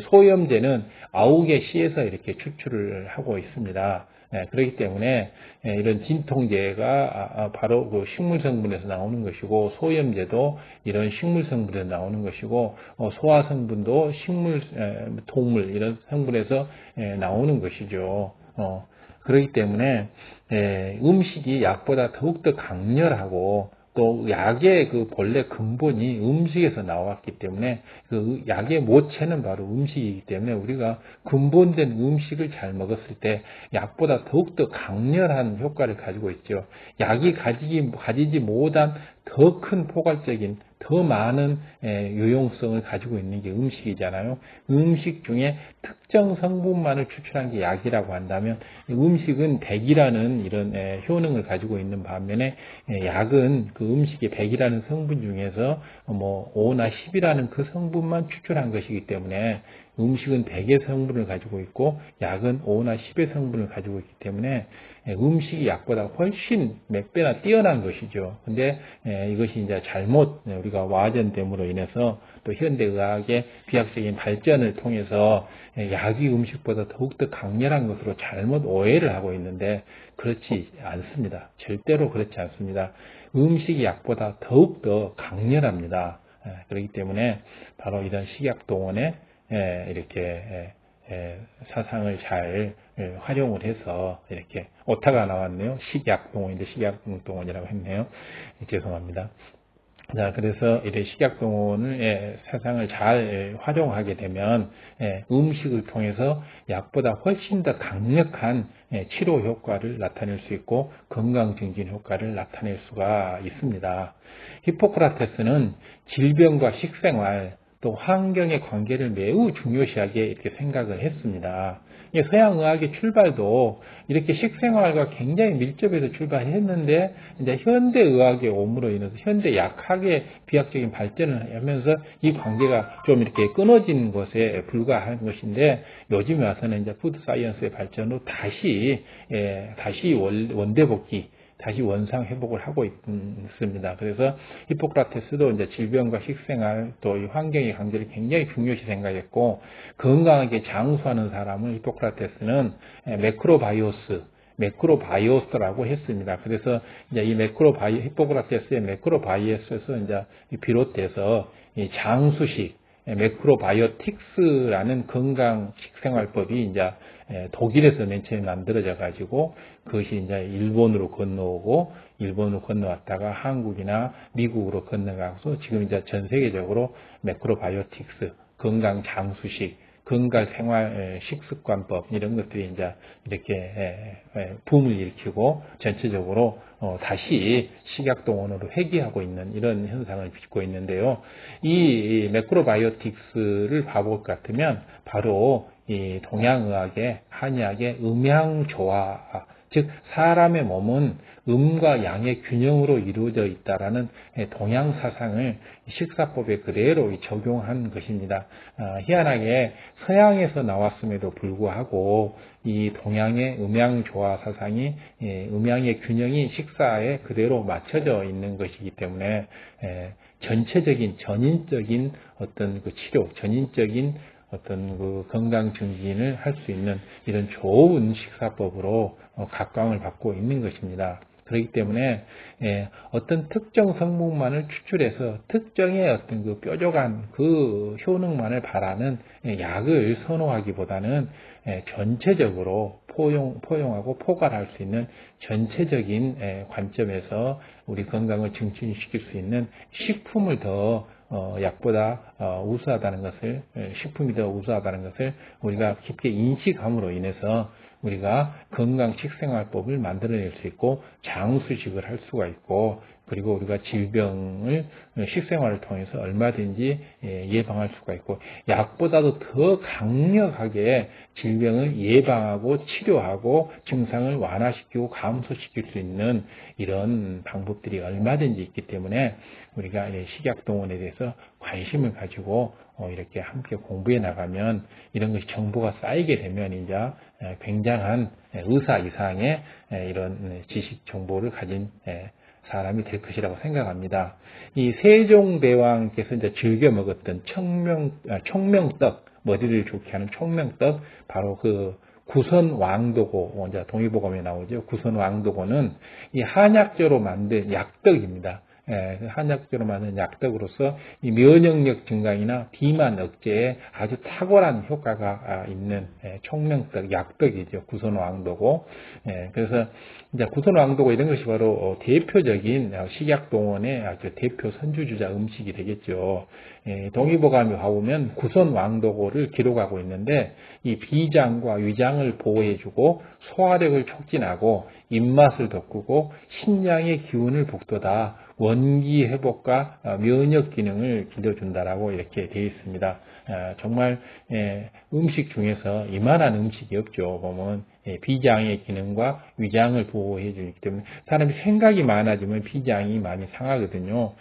소염제는 아욱의 씨에서 이렇게 추출을 하고 있습니다. 그렇기 때문에 이런 진통제가 바로 그 식물 성분에서 나오는 것이고, 소염제도 이런 식물 성분에서 나오는 것이고, 소화 성분도 동물 이런 성분에서 나오는 것이죠. 그렇기 때문에 음식이 약보다 더욱더 강렬하고, 또 약의 그 본래 근본이 음식에서 나왔기 때문에 그 약의 모체는 바로 음식이기 때문에 우리가 근본된 음식을 잘 먹었을 때 약보다 더욱더 강렬한 효과를 가지고 있죠. 약이 가지지 못한 더 큰 포괄적인, 더 많은 유용성을 가지고 있는 게 음식이잖아요. 음식 중에 특정 성분만을 추출한 게 약이라고 한다면 음식은 100이라는 이런 효능을 가지고 있는 반면에 약은 그 음식의 100이라는 성분 중에서 5나 10이라는 그 성분만 추출한 것이기 때문에 음식은 100의 성분을 가지고 있고 약은 5나 10의 성분을 가지고 있기 때문에 음식이 약보다 훨씬 몇 배나 뛰어난 것이죠. 근데 이것이 이제 잘못 우리가 와전됨으로 인해서 또 현대의학의 비약적인 발전을 통해서 약이 음식보다 더욱더 강렬한 것으로 잘못 오해를 하고 있는데 그렇지 않습니다. 절대로 그렇지 않습니다. 음식이 약보다 더욱더 강렬합니다. 그렇기 때문에 바로 이런 식약동원에 이렇게 사상을 잘 활용을 해서 이렇게 오타가 나왔네요. 식약동원인데 식약동원이라고 했네요. 죄송합니다. 자, 그래서 이런 식약동원의 사상을 잘 활용하게 되면 음식을 통해서 약보다 훨씬 더 강력한 치료 효과를 나타낼 수 있고 건강 증진 효과를 나타낼 수가 있습니다. 히포크라테스는 질병과 식생활 또 환경의 관계를 매우 중요시하게 이렇게 생각을 했습니다. 서양의학의 출발도 이렇게 식생활과 굉장히 밀접해서 출발했는데 이제 현대의학의 오므로 인해서 현대약학의 비약적인 발전을 하면서 이 관계가 좀 이렇게 끊어진 것에 불과한 것인데 요즘에 와서는 이제 푸드 사이언스의 발전으로 다시 원대복귀 다시 원상 회복을 하고 있습니다. 그래서 히포크라테스도 이제 질병과 식생활 또 이 환경의 관계를 굉장히 중요시 생각했고 건강하게 장수하는 사람을 히포크라테스는 매크로바이오스라고 했습니다. 그래서 이제 이 히포크라테스의 매크로바이오스에서 이제 비롯돼서 이 장수식 매크로바이오틱스라는 건강 식생활법이 이제 독일에서 맨 처음에 만들어져 가지고 그것이 이제 일본으로 건너왔다가 한국이나 미국으로 건너가서 지금 이제 전 세계적으로 매크로바이오틱스, 건강 장수식, 건강 생활 식습관법 이런 것들이 이제 이렇게 붐을 일으키고 전체적으로 다시 식약동원으로 회귀하고 있는 이런 현상을 빚고 있는데요. 이 매크로바이오틱스를 봐볼 것 같으면 바로 이 동양의학의 한의학의 음양조화, 즉 사람의 몸은 음과 양의 균형으로 이루어져 있다라는 동양 사상을 식사법에 그대로 적용한 것입니다. 희한하게 서양에서 나왔음에도 불구하고 이 동양의 음양조화 사상이 음양의 균형이 식사에 그대로 맞춰져 있는 것이기 때문에 전체적인 전인적인 어떤 그 치료, 전인적인 어떤 그 건강 증진을 할 수 있는 이런 좋은 식사법으로 각광을 받고 있는 것입니다. 그렇기 때문에 어떤 특정 성분만을 추출해서 특정의 어떤 그 뾰족한 그 효능만을 바라는 약을 선호하기보다는 전체적으로 포용하고 포괄할 수 있는 전체적인 관점에서 우리 건강을 증진시킬 수 있는 식품을 더 약보다 우수하다는 것을, 식품이 더 우수하다는 것을 우리가 깊게 인식함으로 인해서 우리가 건강 식생활법을 만들어낼 수 있고 장수식을 할 수가 있고 그리고 우리가 질병을 식생활을 통해서 얼마든지 예방할 수가 있고 약보다도 더 강력하게 질병을 예방하고 치료하고 증상을 완화시키고 감소시킬 수 있는 이런 방법들이 얼마든지 있기 때문에 우리가 식약동원에 대해서 관심을 가지고 이렇게 함께 공부해 나가면 이런 것이 정보가 쌓이게 되면 이제 굉장한 의사 이상의 이런 지식 정보를 가진 사람이 될 것이라고 생각합니다. 이 세종대왕께서 이제 즐겨 먹었던 총명떡, 머리를 좋게 하는 총명떡, 바로 그 구선왕도고, 이제 동의보감에 나오죠. 구선왕도고는 이 한약재로 만든 약떡입니다. 한약재로 만든 약떡으로서 이 면역력 증강이나 비만 억제에 아주 탁월한 효과가 있는 총명떡, 약떡이죠. 구선왕도고. 그래서 이제 구선왕도고 이런 것이 바로 대표적인 식약동원의 아주 대표 선주주자 음식이 되겠죠. 동의보감에 가보면 구선왕도고를 기록하고 있는데 이 비장과 위장을 보호해주고 소화력을 촉진하고 입맛을 돋구고 신장의 기운을 북돋아 원기 회복과 면역 기능을 길러준다라고 이렇게 되어 있습니다. 정말 음식 중에서 이만한 음식이 없죠. 보면 비장의 기능과 위장을 보호해 주기 때문에 사람이 생각이 많아지면 비장이 많이 상하거든요.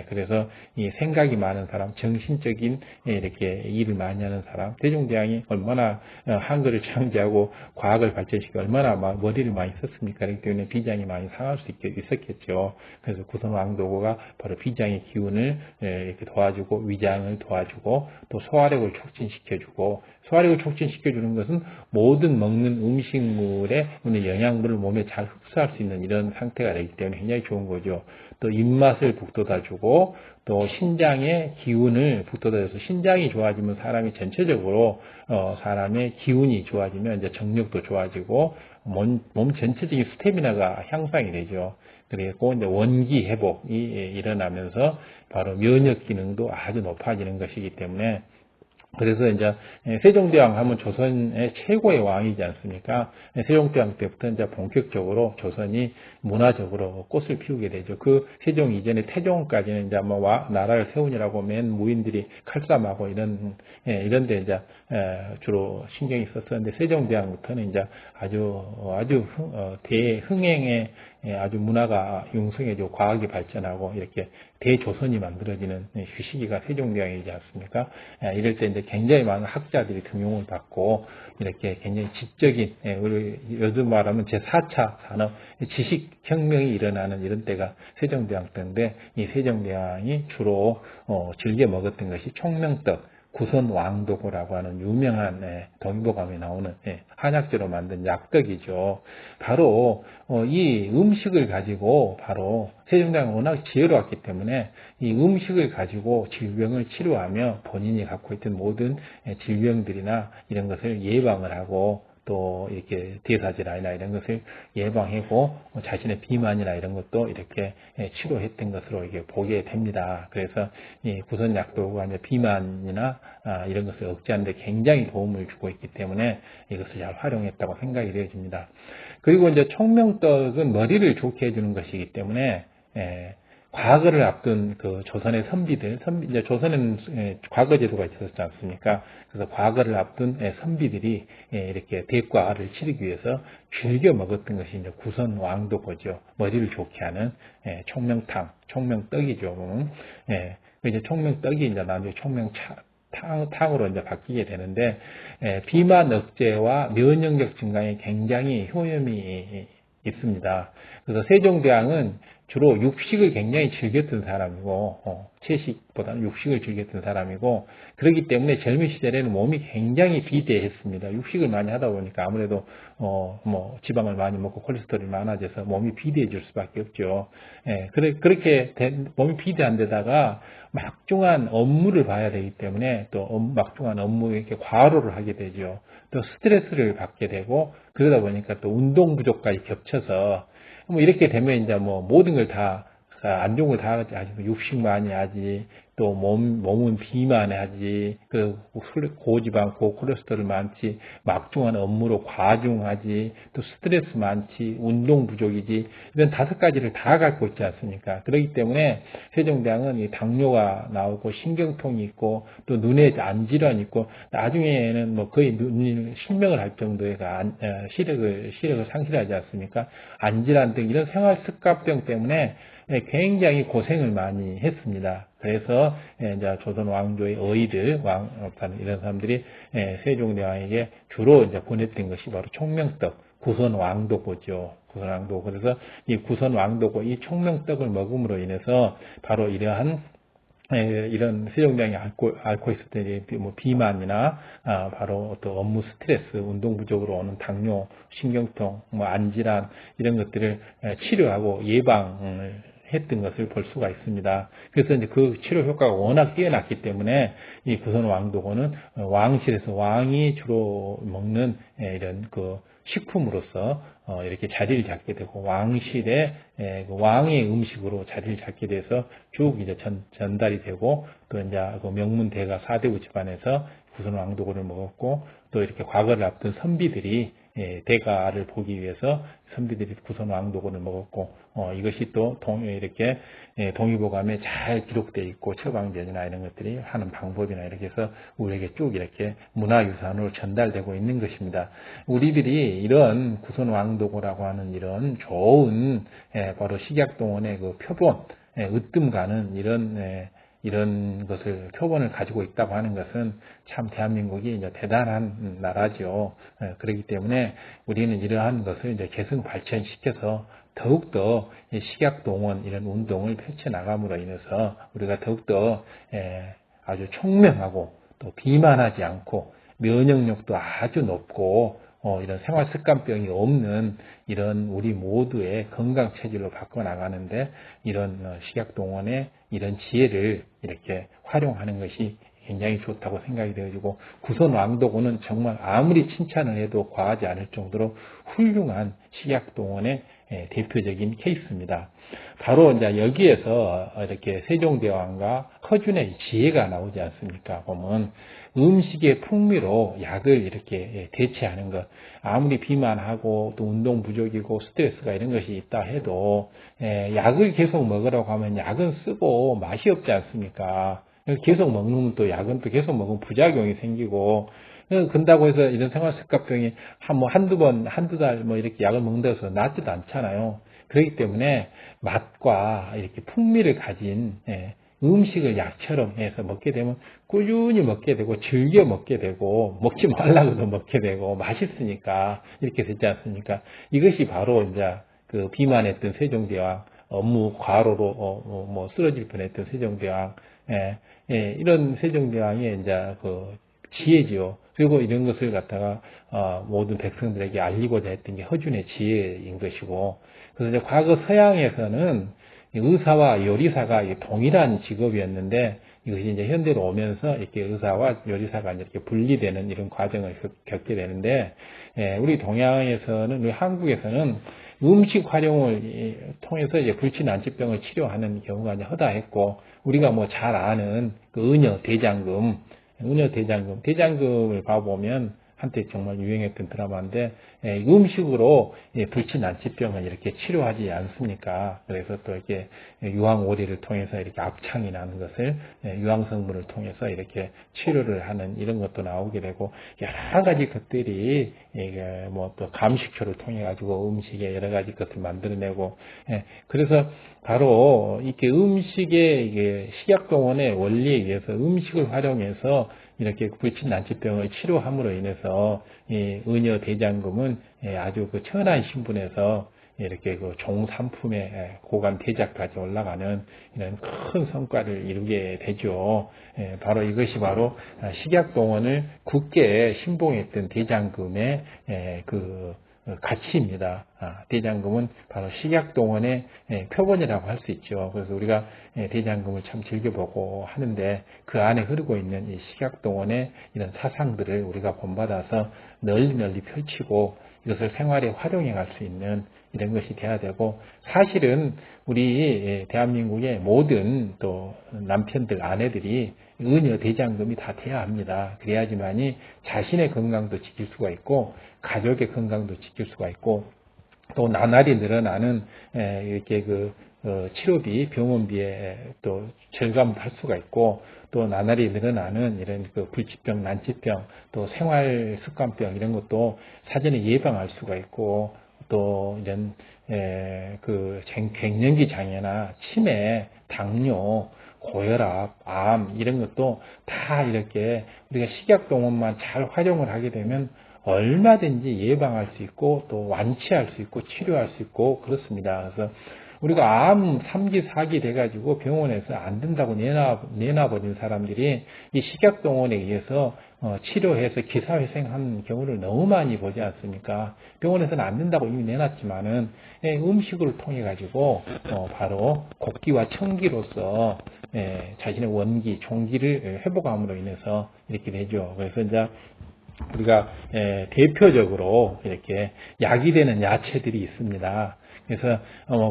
그래서 이 생각이 많은 사람, 정신적인 이렇게 일을 많이 하는 사람, 세종대왕이 얼마나 한글을 창제하고 과학을 발전시키고 얼마나 머리를 많이 썼습니까? 그렇기 때문에 비장이 많이 상할 수 있었겠죠. 그래서 구선왕도고가 바로 비장의 기운을 이렇게 도와주고 위장을 도와주고 또 소화력을 촉진시켜주고 소화력을 촉진시켜주는 것은 모든 먹는 음식물의 영양분을 몸에 잘 흡수할 수 있는 이런 상태가 되기 때문에 굉장히 좋은 거죠. 또 입맛을 북돋아주고 또 신장의 기운을 북돋아줘서 신장이 좋아지면 사람이 전체적으로 사람의 기운이 좋아지면 이제 정력도 좋아지고 몸 전체적인 스태미나가 향상이 되죠. 그리고 이제 원기 회복이 일어나면서 바로 면역 기능도 아주 높아지는 것이기 때문에 그래서 이제 세종대왕 하면 조선의 최고의 왕이지 않습니까? 세종대왕 때부터 이제 본격적으로 조선이 문화적으로 꽃을 피우게 되죠. 그 세종 이전에 태종까지는 이제 나라를 세우느라고 맨 무인들이 칼싸움하고 이런데 이제 주로 신경이 썼었는데 세종대왕부터는 이제 아주 대흥행의 아주 문화가 융성해지고 과학이 발전하고 이렇게 대조선이 만들어지는 시기가 세종대왕이지 않습니까? 이럴 때 이제 굉장히 많은 학자들이 등용을 받고 이렇게 굉장히 지적인 우리 요즘 말하면 제4차 산업 지식혁명이 일어나는 이런 때가 세종대왕 때인데 이 세종대왕이 주로 즐겨 먹었던 것이 총명떡, 구선왕도고라고 하는 유명한 동의보감에 나오는 한약재로 만든 약떡이죠. 바로 이 음식을 가지고 바로 세종대왕은 워낙 지혜로웠기 때문에 이 음식을 가지고 질병을 치료하며 본인이 갖고 있던 모든 질병들이나 이런 것을 예방을 하고 또 이렇게 대사질환이나 이런 것을 예방하고 자신의 비만이나 이런 것도 이렇게 치료했던 것으로 이게 보게 됩니다. 그래서 이 구선약도가 이제 비만이나 이런 것을 억제하는 데 굉장히 도움을 주고 있기 때문에 이것을 잘 활용했다고 생각이 되어집니다. 그리고 이제 총명떡은 머리를 좋게 해주는 것이기 때문에 과거를 앞둔 그 조선의 선비들, 이제 조선에는 과거 제도가 있었지 않습니까? 그래서 과거를 앞둔 선비들이 이렇게 대과를 치르기 위해서 즐겨 먹었던 것이 이제 구선왕도고죠. 머리를 좋게 하는 총명탕, 총명떡이죠. 이제 총명떡이 이제 나중에 탕으로 이제 바뀌게 되는데 비만 억제와 면역력 증강에 굉장히 효험이 있습니다. 그래서 세종대왕은 주로 육식을 굉장히 즐겼던 사람이고 채식보다는 육식을 즐겼던 사람이고 그렇기 때문에 젊은 시절에는 몸이 굉장히 비대했습니다. 육식을 많이 하다 보니까 아무래도 뭐 지방을 많이 먹고 콜레스테롤이 많아져서 몸이 비대해질 수밖에 없죠. 그렇게 몸이 비대한 데다가 막중한 업무를 봐야 되기 때문에 또 막중한 업무에 이렇게 과로를 하게 되죠. 또 스트레스를 받게 되고 그러다 보니까 또 운동 부족까지 겹쳐서 뭐 이렇게 되면 이제 뭐 모든 걸 다 안 좋은 걸 다 하지, 육식 많이 하지, 또 몸은 비만하지, 그 고지방, 고콜레스테롤 많지, 막중한 업무로 과중하지, 또 스트레스 많지, 운동 부족이지, 이런 5가지를 다 갖고 있지 않습니까? 그렇기 때문에 세종대왕은 이 당뇨가 나오고 신경통이 있고 또 눈에 안질환이 있고 나중에는 뭐 거의 실명을 할 정도의 시력을 상실하지 않습니까? 안질환 등 이런 생활 습관병 때문에 굉장히 고생을 많이 했습니다. 그래서 이제 조선 왕조의 어이들, 이런 사람들이 세종대왕에게 주로 이제 보냈던 것이 바로 총명떡, 구선왕도고죠. 구선왕도. 그래서 이 구선왕도고, 이 총명떡을 먹음으로 인해서 바로 이러한 이런 세종대왕이 앓고 있었던 뭐 비만이나 바로 또 업무 스트레스, 운동 부족으로 오는 당뇨, 신경통, 뭐 안질환 이런 것들을 치료하고 예방을 했던 것을 볼 수가 있습니다. 그래서 이제 그 치료 효과가 워낙 뛰어났기 때문에 이 구선왕도고는 왕실에서 왕이 주로 먹는 이런 그 식품으로서 이렇게 자리를 잡게 되고 왕실의 그 왕의 음식으로 자리를 잡게 돼서 쭉 이제 전달이 되고 또 이제 그 명문대가 4대부 집안에서 구선왕도고를 먹었고 또 이렇게 과거를 앞둔 선비들이 대가를 보기 위해서 선비들이 구선왕도고를 먹었고 이것이 또 이렇게 동의보감에 잘 기록되어 있고 처방전이나 이런 것들이 하는 방법이나 이렇게 해서 우리에게 쭉 이렇게 문화유산으로 전달되고 있는 것입니다. 우리들이 이런 구선왕도고라고 하는 이런 좋은 바로 식약동원의 그 표본, 으뜸가는 이런 것을 표본을 가지고 있다고 하는 것은 참 대한민국이 이제 대단한 나라죠. 그렇기 때문에 우리는 이러한 것을 이제 계승 발전시켜서 더욱더 식약동원 이런 운동을 펼쳐나감으로 인해서 우리가 더욱더 아주 총명하고 또 비만하지 않고 면역력도 아주 높고 이런 생활 습관병이 없는 이런 우리 모두의 건강 체질로 바꿔나가는데 이런 식약동원의 이런 지혜를 이렇게 활용하는 것이 굉장히 좋다고 생각이 되어지고 구선왕도고는 정말 아무리 칭찬을 해도 과하지 않을 정도로 훌륭한 식약동원의 대표적인 케이스입니다. 바로 이제 여기에서 이렇게 세종대왕과 허준의 지혜가 나오지 않습니까? 보면 음식의 풍미로 약을 이렇게 대체하는 것. 아무리 비만하고 또 운동 부족이고 스트레스가 이런 것이 있다 해도 약을 계속 먹으라고 하면 약은 쓰고 맛이 없지 않습니까? 계속 먹으면 또 약은 또 계속 먹으면 부작용이 생기고 근다고 해서 이런 생활습관병이 한두 번, 한두 달 뭐 이렇게 약을 먹는다고 해서 낫지도 않잖아요. 그렇기 때문에 맛과 이렇게 풍미를 가진 음식을 약처럼 해서 먹게 되면 꾸준히 먹게 되고 즐겨 먹게 되고 먹지 말라고도 먹게 되고 맛있으니까 이렇게 되지 않습니까? 이것이 바로 이제 그 비만했던 세종대왕 업무 과로로 뭐 쓰러질 뻔했던 세종대왕 이런 세종대왕의 이제 그 지혜지요. 그리고 이런 것을 갖다가 모든 백성들에게 알리고자 했던 게 허준의 지혜인 것이고, 그래서 이제 과거 서양에서는 의사와 요리사가 동일한 직업이었는데, 이것이 이제 현대로 오면서 이렇게 의사와 요리사가 이렇게 분리되는 이런 과정을 겪게 되는데, 우리 동양에서는, 우리 한국에서는 음식 활용을 통해서 이제 불치난치병을 치료하는 경우가 이제 허다했고, 우리가 뭐 잘 아는 그 은여 대장금, 대장금을 봐보면 한때 정말 유행했던 드라마인데, 음식으로 불치난치병을 이렇게 치료하지 않습니까? 그래서 또 이렇게 유황오리를 통해서 이렇게 압창이 나는 것을 유황성분을 통해서 이렇게 치료를 하는 이런 것도 나오게 되고, 여러 가지 것들이 뭐 또 감식초를 통해 가지고 음식에 여러 가지 것을 만들어내고, 그래서 바로 이렇게 음식의 이게 식약동원의 원리에 의해서 음식을 활용해서 이렇게 불치난치병을 치료함으로 인해서 이 은여 대장금은 아주 그 천한 신분에서 이렇게 그 종산품의 고관 대작까지 올라가는 이런 큰 성과를 이루게 되죠. 바로 이것이 바로 식약동원을 굳게 신봉했던 대장금의 그 가치입니다. 대장금은 바로 식약동원의 표본이라고 할 수 있죠. 그래서 우리가 대장금을 참 즐겨보고 하는데 그 안에 흐르고 있는 이 식약동원의 이런 사상들을 우리가 본받아서 널리 펼치고 이것을 생활에 활용해 갈 수 있는 이런 것이 돼야 되고, 사실은 우리 대한민국의 모든 또 남편들, 아내들이 은여 대장금이 다 돼야 합니다. 그래야지만이 자신의 건강도 지킬 수가 있고 가족의 건강도 지킬 수가 있고, 또 나날이 늘어나는 이렇게 그 치료비, 병원비에 또 절감을 할 수가 있고, 또 나날이 늘어나는 이런 그 불치병, 난치병, 또 생활 습관병 이런 것도 사전에 예방할 수가 있고, 또 이런 그 갱년기 장애나 치매, 당뇨, 고혈압, 암 이런 것도 다 이렇게 우리가 식약동원만 잘 활용을 하게 되면 얼마든지 예방할 수 있고 또 완치할 수 있고 치료할 수 있고 그렇습니다. 그래서 우리가 암 3기, 4기 돼가지고 병원에서 안 된다고 내놔버린 사람들이 이 식약동원에 의해서 치료해서 기사회생한 경우를 너무 많이 보지 않습니까? 병원에서는 안 된다고 이미 내놨지만은 음식을 통해 가지고 바로 곡기와 청기로서 자신의 원기, 종기를 회복함으로 인해서 이렇게 되죠. 그래서 이제 우리가 대표적으로 이렇게 약이 되는 야채들이 있습니다. 그래서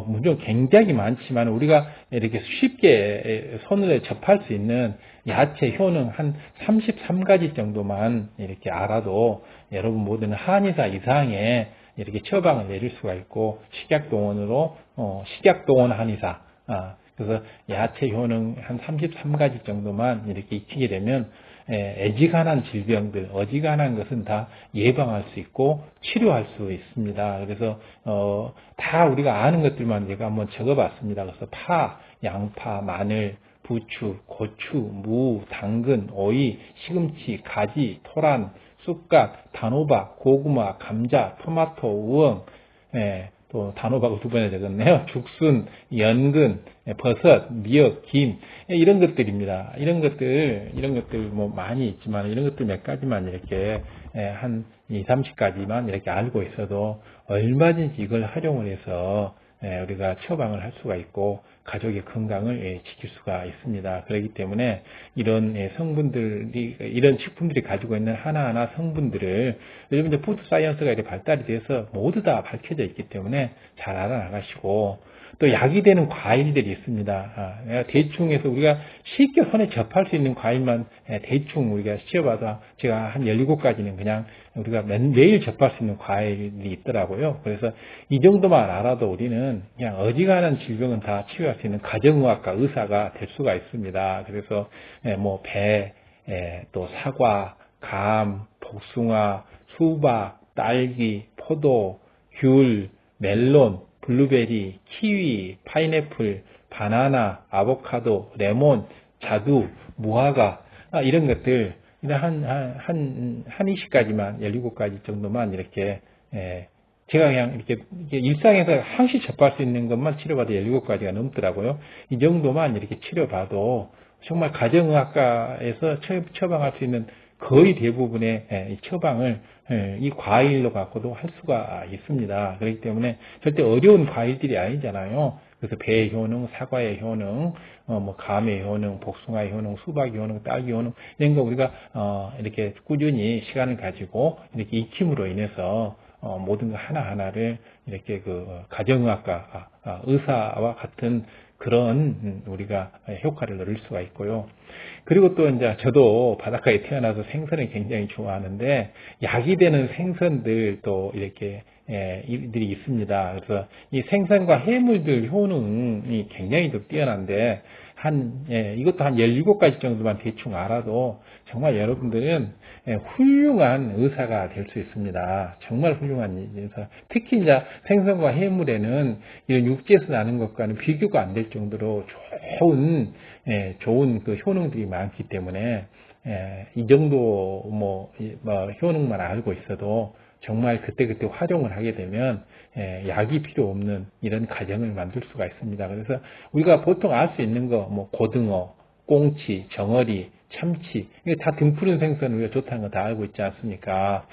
물론 굉장히 많지만 우리가 이렇게 쉽게 손으로 접할 수 있는 야채 효능 한 33가지 정도만 이렇게 알아도 여러분 모두는 한의사 이상의 이렇게 처방을 내릴 수가 있고, 식약동원으로 식약동원 한의사, 그래서 야채 효능 한 33가지 정도만 이렇게 익히게 되면 애지간한 질병들, 어지간한 것은 다 예방할 수 있고 치료할 수 있습니다. 그래서 다 우리가 아는 것들만 제가 한번 적어봤습니다. 그래서 파, 양파, 마늘, 부추, 고추, 무, 당근, 오이, 시금치, 가지, 토란, 쑥갓, 단호박, 고구마, 감자, 토마토, 우엉, 또 단호박을 2번에 적었네요. 죽순, 연근, 버섯, 미역, 김 이런 것들입니다. 이런 것들 뭐 많이 있지만 이런 것들 몇 가지만 이렇게 한 2, 30가지만 이렇게 알고 있어도 얼마든지 이걸 활용을 해서 우리가 처방을 할 수가 있고 가족의 건강을 지킬 수가 있습니다. 그렇기 때문에 이런 성분들이, 이런 식품들이 가지고 있는 하나하나 성분들을 요즘 이제 푸드 사이언스가 이렇게 발달이 돼서 모두 다 밝혀져 있기 때문에 잘 알아나가시고, 또 약이 되는 과일들이 있습니다. 대충 해서 우리가 쉽게 손에 접할 수 있는 과일만 대충 우리가 시켜봐서 제가 한 17가지는 그냥 우리가 매일 접할 수 있는 과일이 있더라고요. 그래서 이 정도만 알아도 우리는 그냥 어지간한 질병은 다 치유할 수 있는 가정의학과 의사가 될 수가 있습니다. 그래서 뭐 배, 또 사과, 감, 복숭아, 수박, 딸기, 포도, 귤, 멜론, 블루베리, 키위, 파인애플, 바나나, 아보카도, 레몬, 자두, 무화과 이런 것들 한 20가지만 17가지 정도만 이렇게 제가 그냥 이렇게 일상에서 항시 접할 수 있는 것만 치료받아 17가지가 넘더라고요. 이 정도만 이렇게 치료받아도 정말 가정의학과에서 처방할 수 있는 거의 대부분의 이 처방을 이 과일로 갖고도 할 수가 있습니다. 그렇기 때문에 절대 어려운 과일들이 아니잖아요. 그래서 배의 효능, 사과의 효능, 뭐 감의 효능, 복숭아의 효능, 수박의 효능, 딸기 효능 이런 거 우리가 이렇게 꾸준히 시간을 가지고 이렇게 익힘으로 인해서 모든 거 하나하나를 이렇게 가정의학과 의사와 같은 그런 우리가 효과를 누릴 수가 있고요. 그리고 또 이제 저도 바닷가에 태어나서 생선을 굉장히 좋아하는데 약이 되는 생선들 또 이렇게 일들이 있습니다. 그래서 이 생선과 해물들 효능이 굉장히 더 뛰어난데 이것도 한 17가지 정도만 대충 알아도 정말 여러분들은 훌륭한 의사가 될 수 있습니다. 정말 훌륭한 의사. 특히 이제 생선과 해물에는 이런 육지에서 나는 것과는 비교가 안 될 정도로 좋은 그 효능들이 많기 때문에 이 정도 효능만 알고 있어도 정말 그때그때 활용을 하게 되면 약이 필요 없는 이런 가정을 만들 수가 있습니다. 그래서 우리가 보통 알 수 있는 거, 고등어, 꽁치, 정어리, 참치, 이게 다 등푸른 생선을 우리가 좋다는 거 다 알고 있지 않습니까?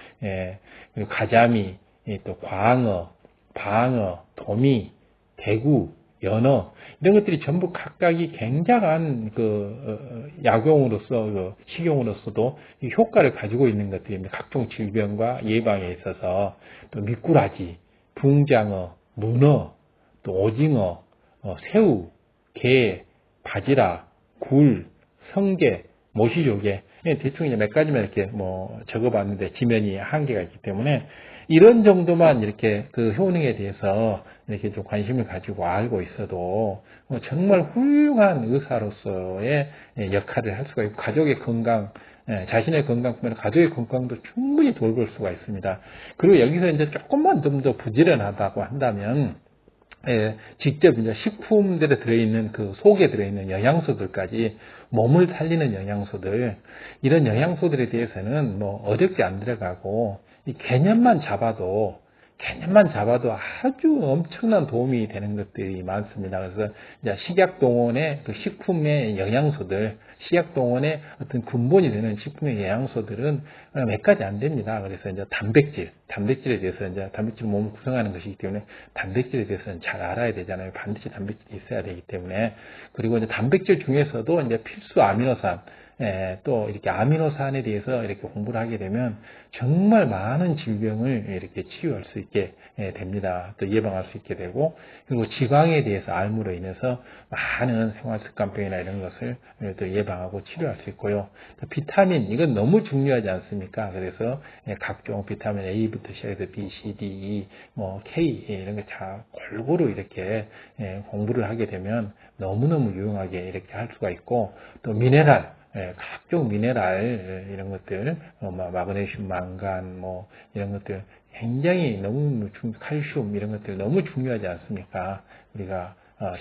그리고 가자미, 또 광어, 방어, 도미, 대구, 연어, 이런 것들이 전부 각각이 굉장한 약용으로서, 식용으로서도 효과를 가지고 있는 것들입니다. 각종 질병과 예방에 있어서, 또 미꾸라지, 붕장어, 문어, 또 오징어, 새우, 게, 바지락, 굴, 성게, 모시조개, 대충 이제 몇 가지만 이렇게 적어봤는데 지면이 한계가 있기 때문에 이런 정도만 이렇게 그 효능에 대해서 이렇게 좀 관심을 가지고 알고 있어도 정말 훌륭한 의사로서의 역할을 할 수가 있고 가족의 건강, 자신의 건강뿐만 아니라 가족의 건강도 충분히 돌볼 수가 있습니다. 그리고 여기서 이제 조금만 좀 더 부지런하다고 한다면 직접 이제 식품들에 들어있는 그 속에 들어있는 영양소들까지 몸을 살리는 영양소들, 이런 영양소들에 대해서는 어렵게 안 들어가고 이 개념만 잡아도 아주 엄청난 도움이 되는 것들이 많습니다. 그래서 이제 식약동원의 그 식품의 영양소들, 식약동원의 어떤 근본이 되는 식품의 영양소들은 몇 가지 안 됩니다. 그래서 이제 단백질에 대해서 이제 단백질 몸을 구성하는 것이기 때문에 단백질에 대해서는 잘 알아야 되잖아요. 반드시 단백질이 있어야 되기 때문에. 그리고 이제 단백질 중에서도 이제 필수 아미노산, 또 이렇게 아미노산에 대해서 이렇게 공부를 하게 되면 정말 많은 질병을 이렇게 치유할 수 있게 됩니다. 또 예방할 수 있게 되고, 그리고 지광에 대해서 알므로 인해서 많은 생활습관병이나 이런 것을 또 예방하고 치료할 수 있고요. 또 비타민, 이건 너무 중요하지 않습니까? 그래서 각종 비타민 A부터 시작해서 B, C, D, E, K 이런 거 다 골고루 이렇게 공부를 하게 되면 너무너무 유용하게 이렇게 할 수가 있고, 또 미네랄, 각종 미네랄 이런 것들, 마그네슘, 망간, 이런 것들 굉장히 너무 칼슘 이런 것들 너무 중요하지 않습니까? 우리가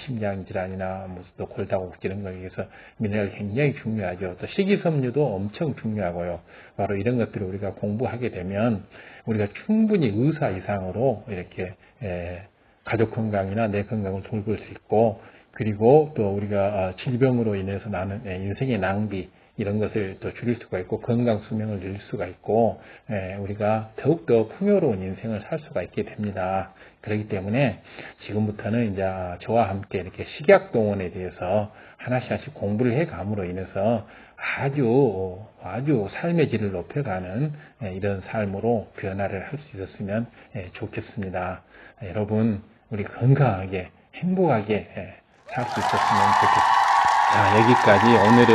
심장 질환이나 또 골다공증 이런 거에 의해서 미네랄 굉장히 중요하죠. 또 식이섬유도 엄청 중요하고요. 바로 이런 것들을 우리가 공부하게 되면 우리가 충분히 의사 이상으로 이렇게 가족 건강이나 내 건강을 돌볼 수 있고, 그리고 또 우리가 질병으로 인해서 나는 인생의 낭비 이런 것을 또 줄일 수가 있고 건강 수명을 늘릴 수가 있고 우리가 더욱더 풍요로운 인생을 살 수가 있게 됩니다. 그렇기 때문에 지금부터는 이제 저와 함께 이렇게 식약동원에 대해서 하나씩 공부를 해감으로 인해서 아주 삶의 질을 높여가는 이런 삶으로 변화를 할 수 있었으면 좋겠습니다. 여러분, 우리 건강하게 행복하게 살 수 있었으면 좋겠습니다. 자, 여기까지 오늘은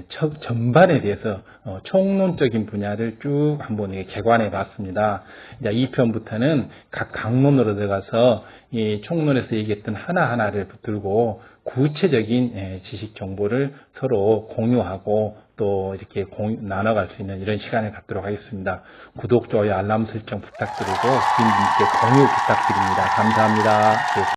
식약동원 전반에 대해서 총론적인 분야를 쭉 한번 개관해 봤습니다. 이제 2편부터는 각 강론으로 들어가서 이 총론에서 얘기했던 하나하나를 붙들고 구체적인 지식 정보를 서로 공유하고 또 이렇게 나눠갈 수 있는 이런 시간을 갖도록 하겠습니다. 구독, 좋아요, 알람 설정 부탁드리고 주민분께 공유 부탁드립니다. 감사합니다.